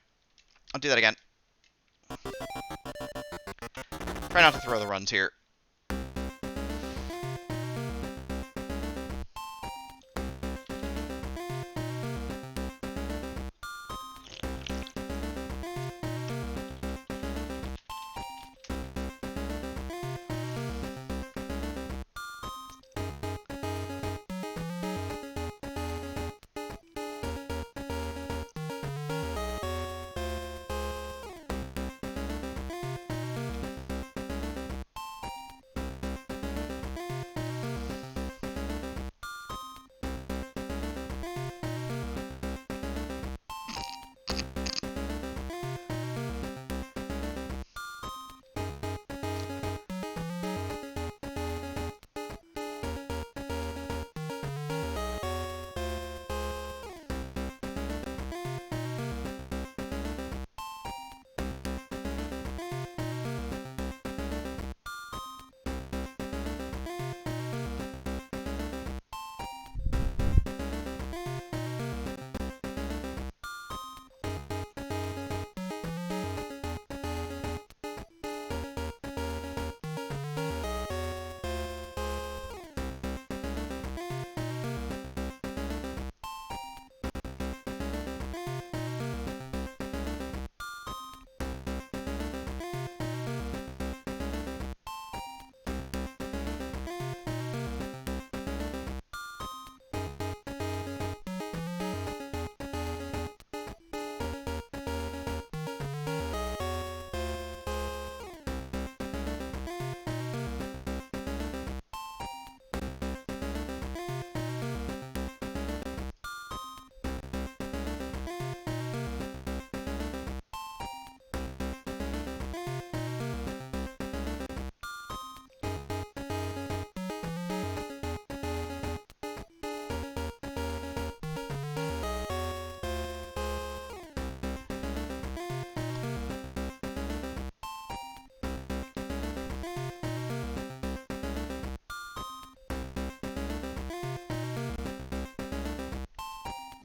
I'll do that again. Try not to throw the runs here.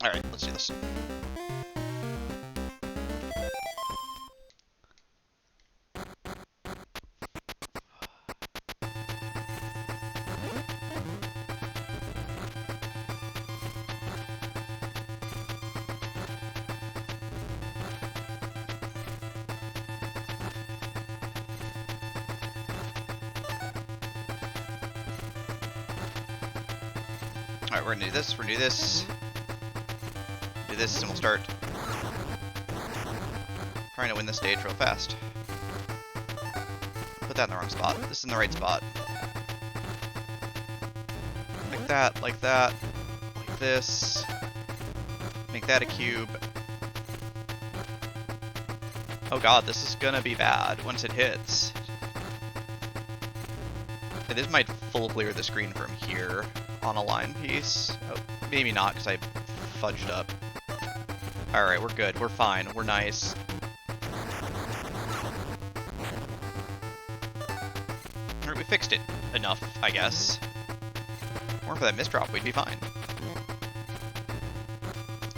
Alright, let's do this. Alright, we're gonna do this, do this, and we'll start trying to win this stage real fast. Put that in the wrong spot. This is in the right spot. Like that, like this. Make that a cube. Oh god, this is gonna be bad once it hits. And this might full clear the screen from here on a line piece. Oh, maybe not, because I fudged up. Alright, we're good. We're fine. We're nice. fixed it enough, I guess. Or for that misdrop, we'd be fine.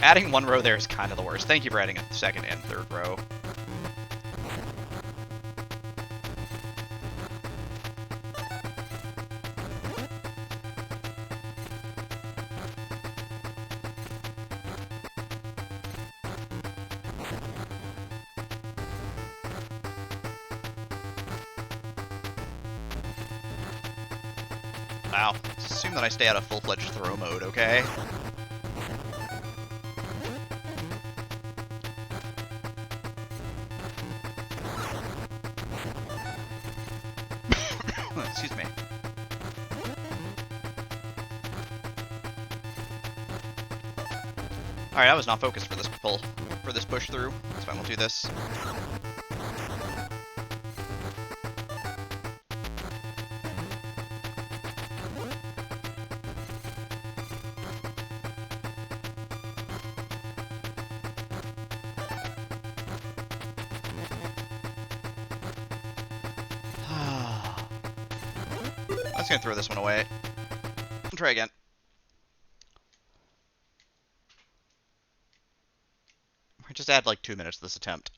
Adding one row there is kind of the worst. Thank you for adding a second and third row. Wow. Let's assume that I stay out of full-fledged throw mode, okay? Excuse me. Alright, I was not focused for this pull, for this push through. That's fine, we'll do this. I'm just gonna throw this one away. And try again. I just add like 2 minutes to this attempt.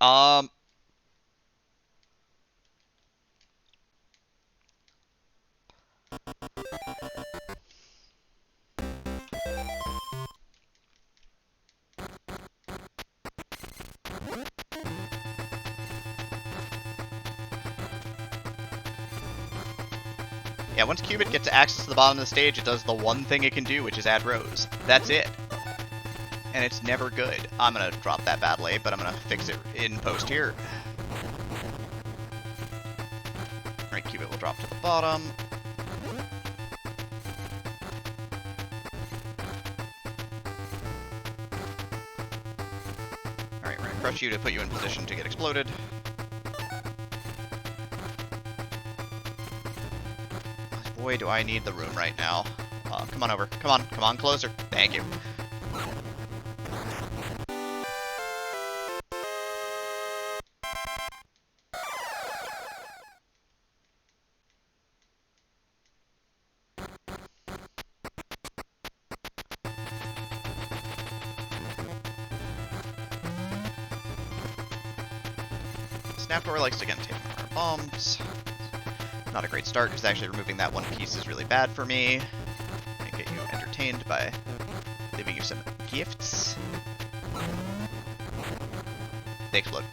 Yeah, once Qubit gets access to the bottom of the stage, it does the one thing it can do, which is add rows. That's it. And it's never good. I'm gonna drop that badly, but I'm gonna fix it in post here. Alright, Qubit will drop to the bottom. Alright, we're gonna crush you to put you in position to get exploded. Boy, do I need the room right now. Come on over. Come on, closer. Thank you. Snapdoor likes to again take our bombs. Not a great start, because actually removing that one piece is really bad for me. I get you entertained by giving you some gifts. They explode.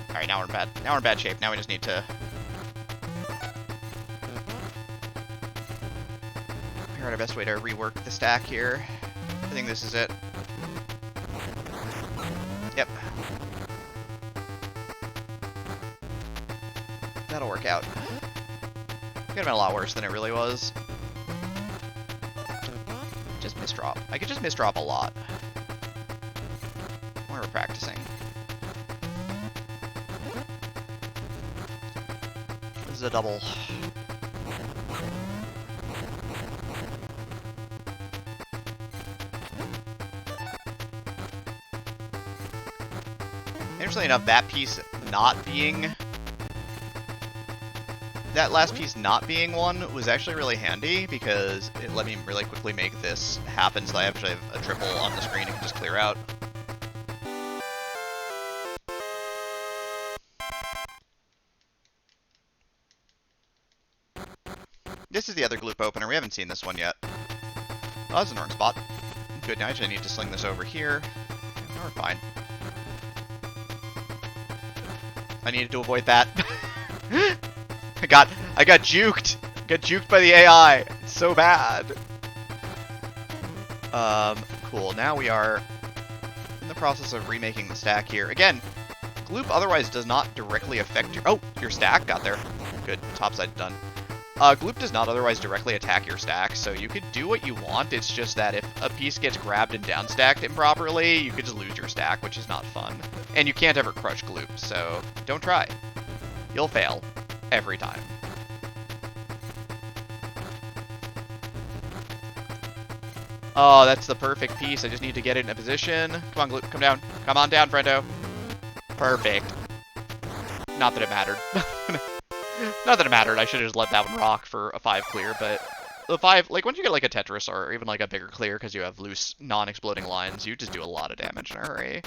Alright, now we're in bad shape. Now we just need to figure out our best way to rework the stack here. I think this is it. Yep. That'll work out. Could have been a lot worse than it really was. Just misdrop. I could just misdrop a lot. While we're practicing. This is a double. Interestingly enough, that piece not being... that last piece not being one was actually really handy, because it let me really quickly make this happen, so I actually have a triple on the screen and can just clear out. This is the other gloop opener. We haven't seen this one yet. Oh, that's in the wrong spot. Good, now I just need to sling this over here. No, we're fine. I needed to avoid that. I got juked! Got juked by the AI! It's so bad! Cool. Now we are in the process of remaking the stack here. Again, gloop otherwise does not directly affect your... oh! Your stack got there. Good. Topside done. Gloop does not otherwise directly attack your stack, so you could do what you want. It's just that if a piece gets grabbed and downstacked improperly, you could just lose your stack, which is not fun. And you can't ever crush Gloop, so don't try. You'll fail. Every time. Oh, that's the perfect piece. I just need to get it in a position. Come on, Gloop. Come down. Come on down, friendo. Perfect. Not that it mattered. Not that it mattered. I should have just let that one rock for a 5 clear, but the 5, like, once you get, like, a Tetris or even, like, a bigger clear because you have loose, non-exploding lines, you just do a lot of damage in a hurry.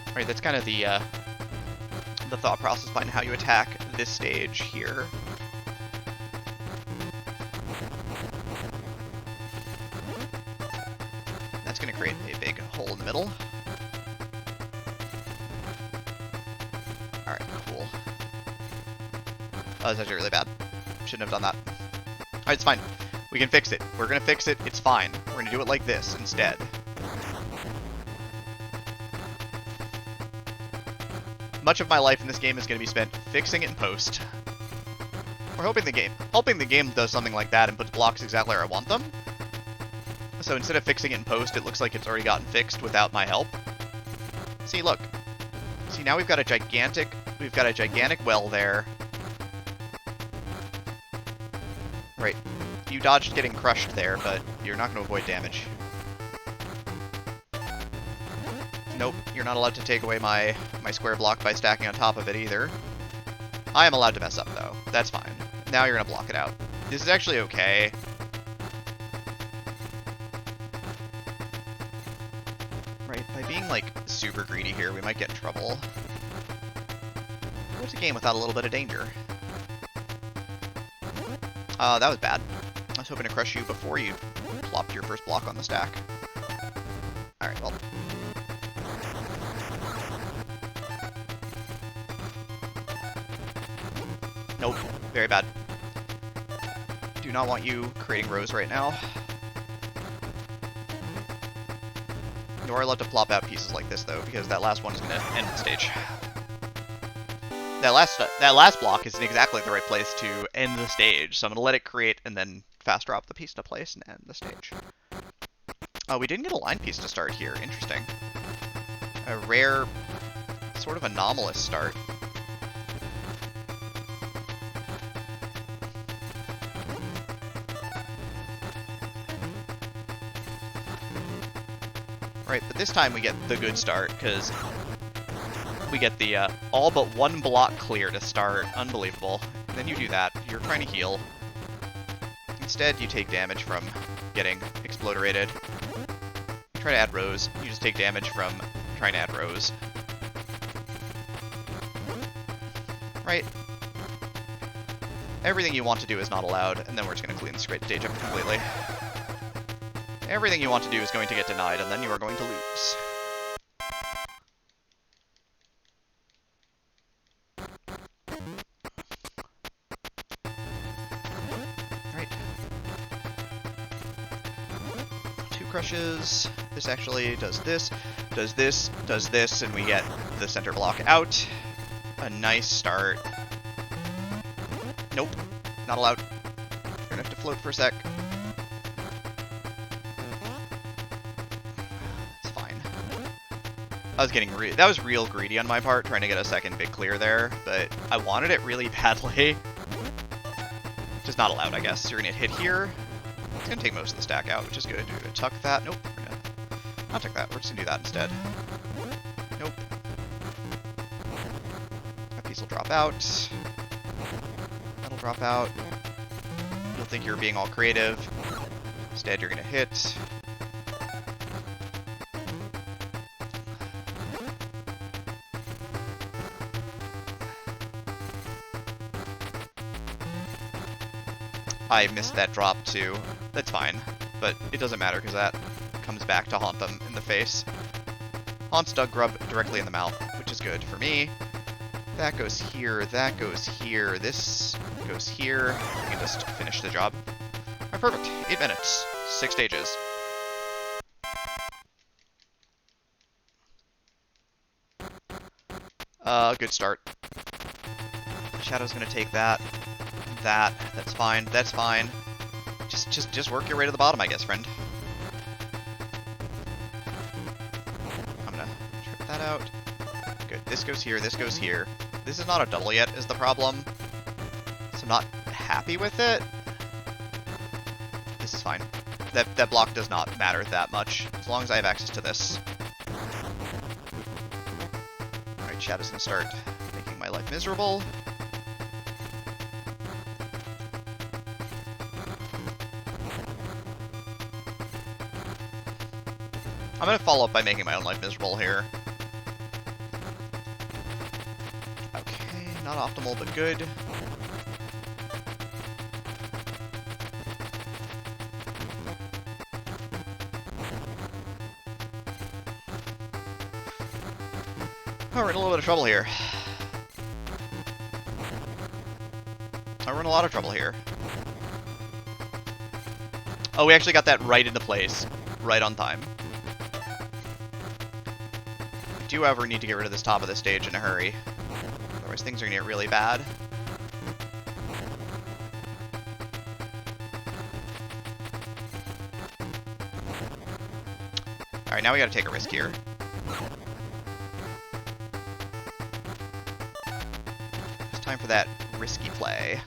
Alright, that's kind of the thought process behind how you attack this stage here. That's going to create a big hole in the middle. Alright, cool. Oh, that's actually really bad. Shouldn't have done that. Alright, it's fine. We can fix it. We're going to fix it. It's fine. We're going to do it like this instead. Much of my life in this game is going to be spent fixing it in post. We're hoping the game does something like that and puts blocks exactly where I want them. So instead of fixing it in post, it looks like it's already gotten fixed without my help. See, look. See, now we've got a gigantic well there. Right. You dodged getting crushed there, but you're not going to avoid damage. Nope, you're not allowed to take away my square block by stacking on top of it either. I am allowed to mess up, though. That's fine. Now you're going to block it out. This is actually okay. Right, by being, like, super greedy here, we might get in trouble. What's a game without a little bit of danger? That was bad. I was hoping to crush you before you plopped your first block on the stack. Alright, well... Nope. Very bad. Do not want you creating rows right now. Nor allowed to plop out pieces like this, though, because that last one is going to end the stage. That last block is in exactly the right place to end the stage, so I'm going to let it create and then fast drop the piece to place and end the stage. Oh, we didn't get a line piece to start here. Interesting. A rare, sort of anomalous start. Right, but this time we get the good start, because we get the all but one block clear to start. Unbelievable. And then you do that. You're trying to heal. Instead, you take damage from getting exploderated. You try to add rows. You just take damage from trying to add rows. Right? Everything you want to do is not allowed, and then we're just going to clean this great stage up completely. Everything you want to do is going to get denied, and then you are going to lose. Alright. 2 crushes. This actually does this, does this, does this, and we get the center block out. A nice start. Nope. Not allowed. You're gonna have to float for a sec. I was getting that was real greedy on my part, trying to get a second big clear there, but I wanted it really badly. Just not allowed, I guess. You're gonna hit here. It's gonna take most of the stack out, which is good. We're gonna tuck that. Nope. We're gonna not tuck that. We're just gonna do that instead. Nope. That piece will drop out. That'll drop out. You'll think you're being all creative. Instead, you're gonna hit. I missed that drop too. That's fine, but it doesn't matter because that comes back to haunt them in the face. Haunts Doug Grub directly in the mouth, which is good for me. That goes here, that goes here, this goes here. We can just finish the job. Alright, perfect. 8 minutes. 6 stages. Good start. Shadow's gonna take that. That's fine. That's fine. Just work your way to the bottom, I guess, friend. I'm gonna trip that out. Good. This goes here. This goes here. This is not a double yet, is the problem. So I'm not happy with it. This is fine. That block does not matter that much, as long as I have access to this. Alright, Shadow's gonna start making my life miserable. I'm gonna follow up by making my own life miserable here. Okay, not optimal, but good. Oh, we're in a little bit of trouble here. Oh, we're in a lot of trouble here. Oh, we actually got that right into place. Right on time. We do, however, need to get rid of this top of the stage in a hurry. Otherwise things are gonna get really bad. Alright, now we gotta take a risk here. Time for that risky play.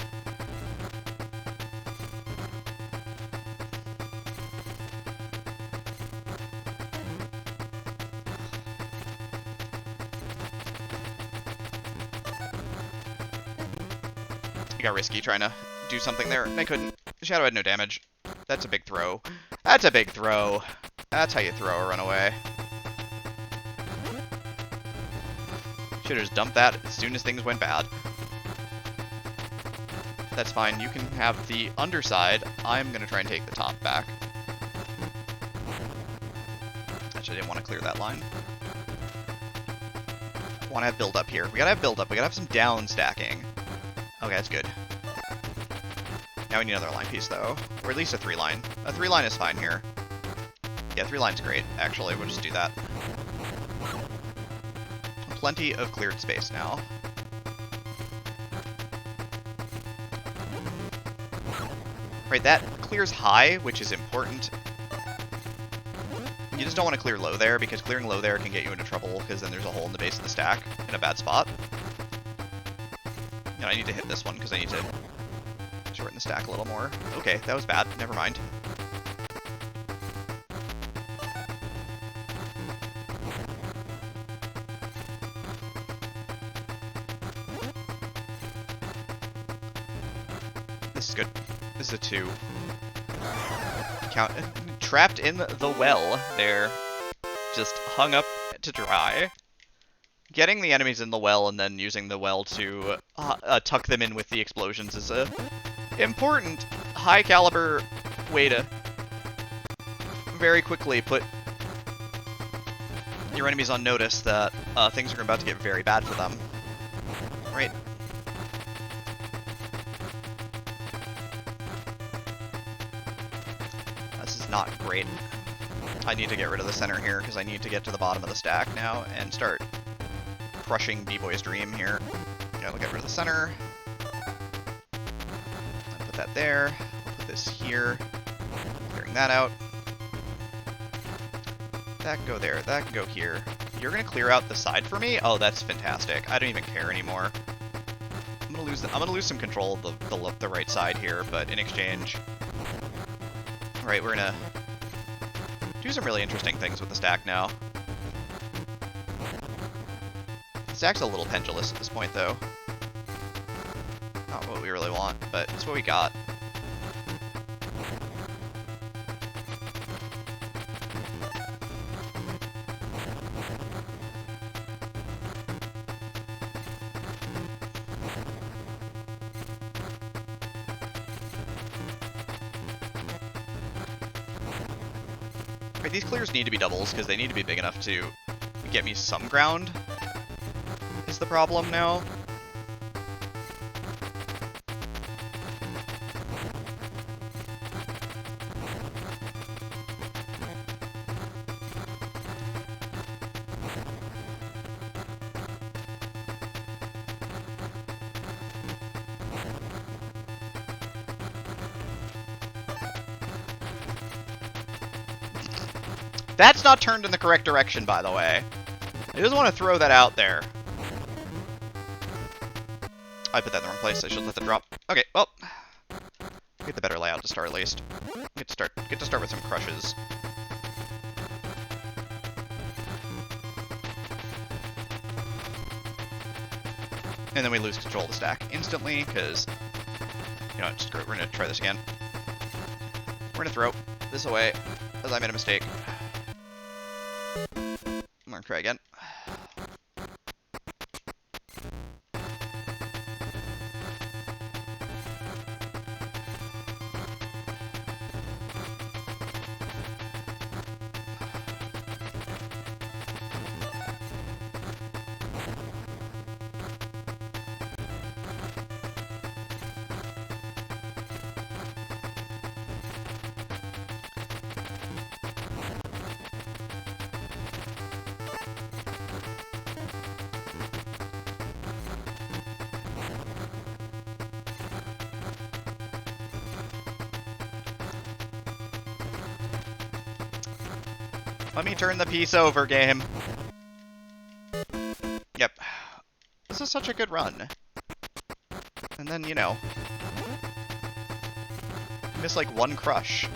I got risky trying to do something there, and I couldn't. Shadow had no damage. That's a big throw. That's a big throw. That's how you throw a runaway. Should've just dumped that as soon as things went bad. That's fine. You can have the underside. I'm going to try and take the top back. Actually, I didn't want to clear that line. Want to have build up here. We got to have build up. We got to have some down stacking. Okay, that's good. Now we need another line piece, though. Or at least a 3-line. A 3-line is fine here. Yeah, 3-line's great, actually. We'll just do that. Plenty of cleared space now. Right, that clears high, which is important. You just don't want to clear low there, because clearing low there can get you into trouble, because then there's a hole in the base of the stack in a bad spot. And I need to hit this one, because I need to shorten the stack a little more. Okay, that was bad. Never mind. This is good. This is a 2. Count. Trapped in the well there. Just hung up to dry. Getting the enemies in the well and then using the well to tuck them in with the explosions is a important, high caliber way to very quickly put your enemies on notice that things are about to get very bad for them. Right? Not great. I need to get rid of the center here because I need to get to the bottom of the stack now and start crushing B-Boy's dream here. Gotta get rid of the center. I'll put that there. I'll put this here. Clearing that out. That can go there. That can go here. You're gonna clear out the side for me? Oh, that's fantastic. I don't even care anymore. I'm gonna lose some control of the right side here, but in exchange. Alright, we're gonna do some really interesting things with the stack now. The stack's a little pendulous at this point, though. Not what we really want, but it's what we got. These clears need to be doubles, because they need to be big enough to get me some ground, is the problem now. That's not turned in the correct direction, by the way. I just want to throw that out there. I put that in the wrong place. I should let that drop. Okay, well, get the better layout to start at least. Get to start with some crushes. And then we lose control of the stack instantly, because, you know, just we're going to try this again. We're going to throw this away, as I made a mistake. I'm going to try again. Let me turn the piece over, game. Yep. This is such a good run. And then, you know, miss like one crush.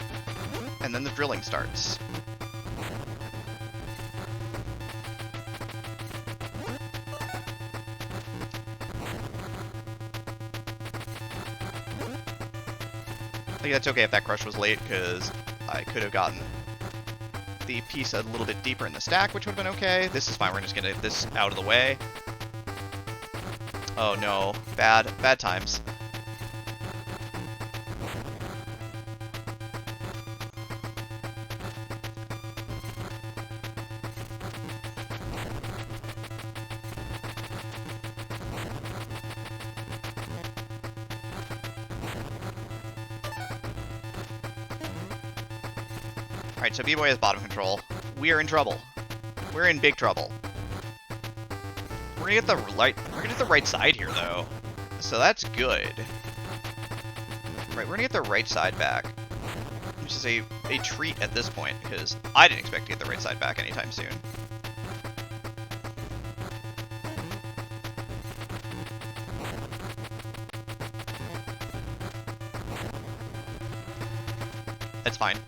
And then the drilling starts. I think that's okay if that crush was late, because I could have gotten the piece a little bit deeper in the stack, which would have been okay. This is fine. We're just gonna get this out of the way. Oh no. Bad times. Alright, so B-Boy has bottom control. We are in trouble. We're in big trouble. We're gonna get the right side here, though. So that's good. Right, we're gonna get the right side back. Which is a treat at this point, because I didn't expect to get the right side back anytime soon. That's fine.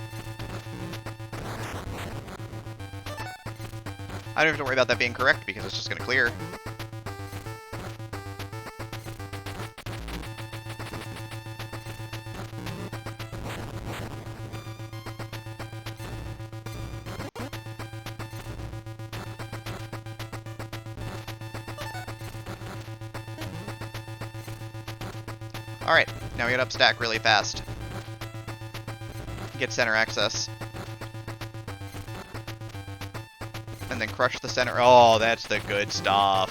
I don't have to worry about that being correct, because it's just going to clear. Alright, now we get up stack really fast. Get center access. And then crush the center. Oh, that's the good stuff.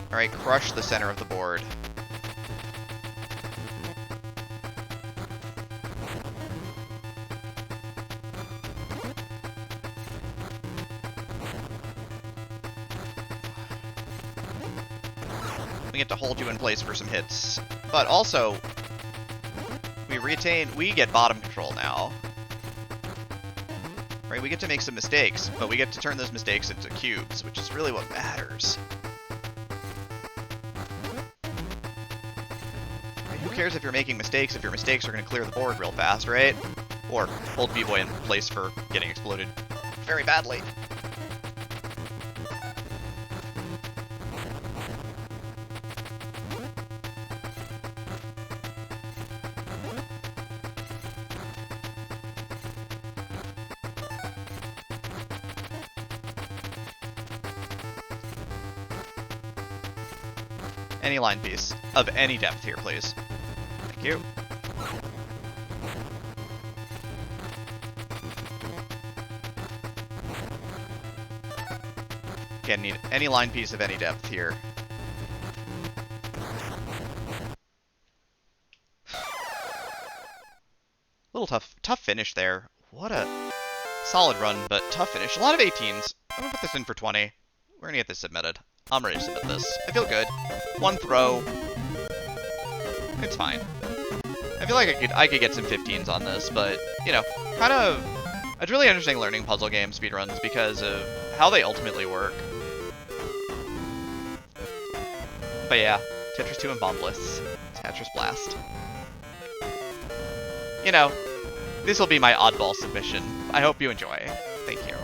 Alright, crush the center of the board. We get to hold you in place for some hits. But also, we get bottom control now. Right, we get to make some mistakes, but we get to turn those mistakes into cubes, which is really what matters. Right, who cares if you're making mistakes if your mistakes are going to clear the board real fast, right? Or hold B-Boy in place for getting exploded very badly. Any line piece of any depth here, please. Thank you. Again, need any line piece of any depth here. Little tough finish there. What a solid run, but tough finish. A lot of 18s. I'm gonna put this in for 20. We're gonna get this submitted. I'm ready to submit this. I feel good. One throw. It's fine. I feel like I could get some 15s on this, but, you know, kind of It's really interesting learning puzzle game speedruns because of how they ultimately work. But yeah, Tetris 2 and Bombless. Tetris Blast. You know, this will be my oddball submission. I hope you enjoy. Thank you.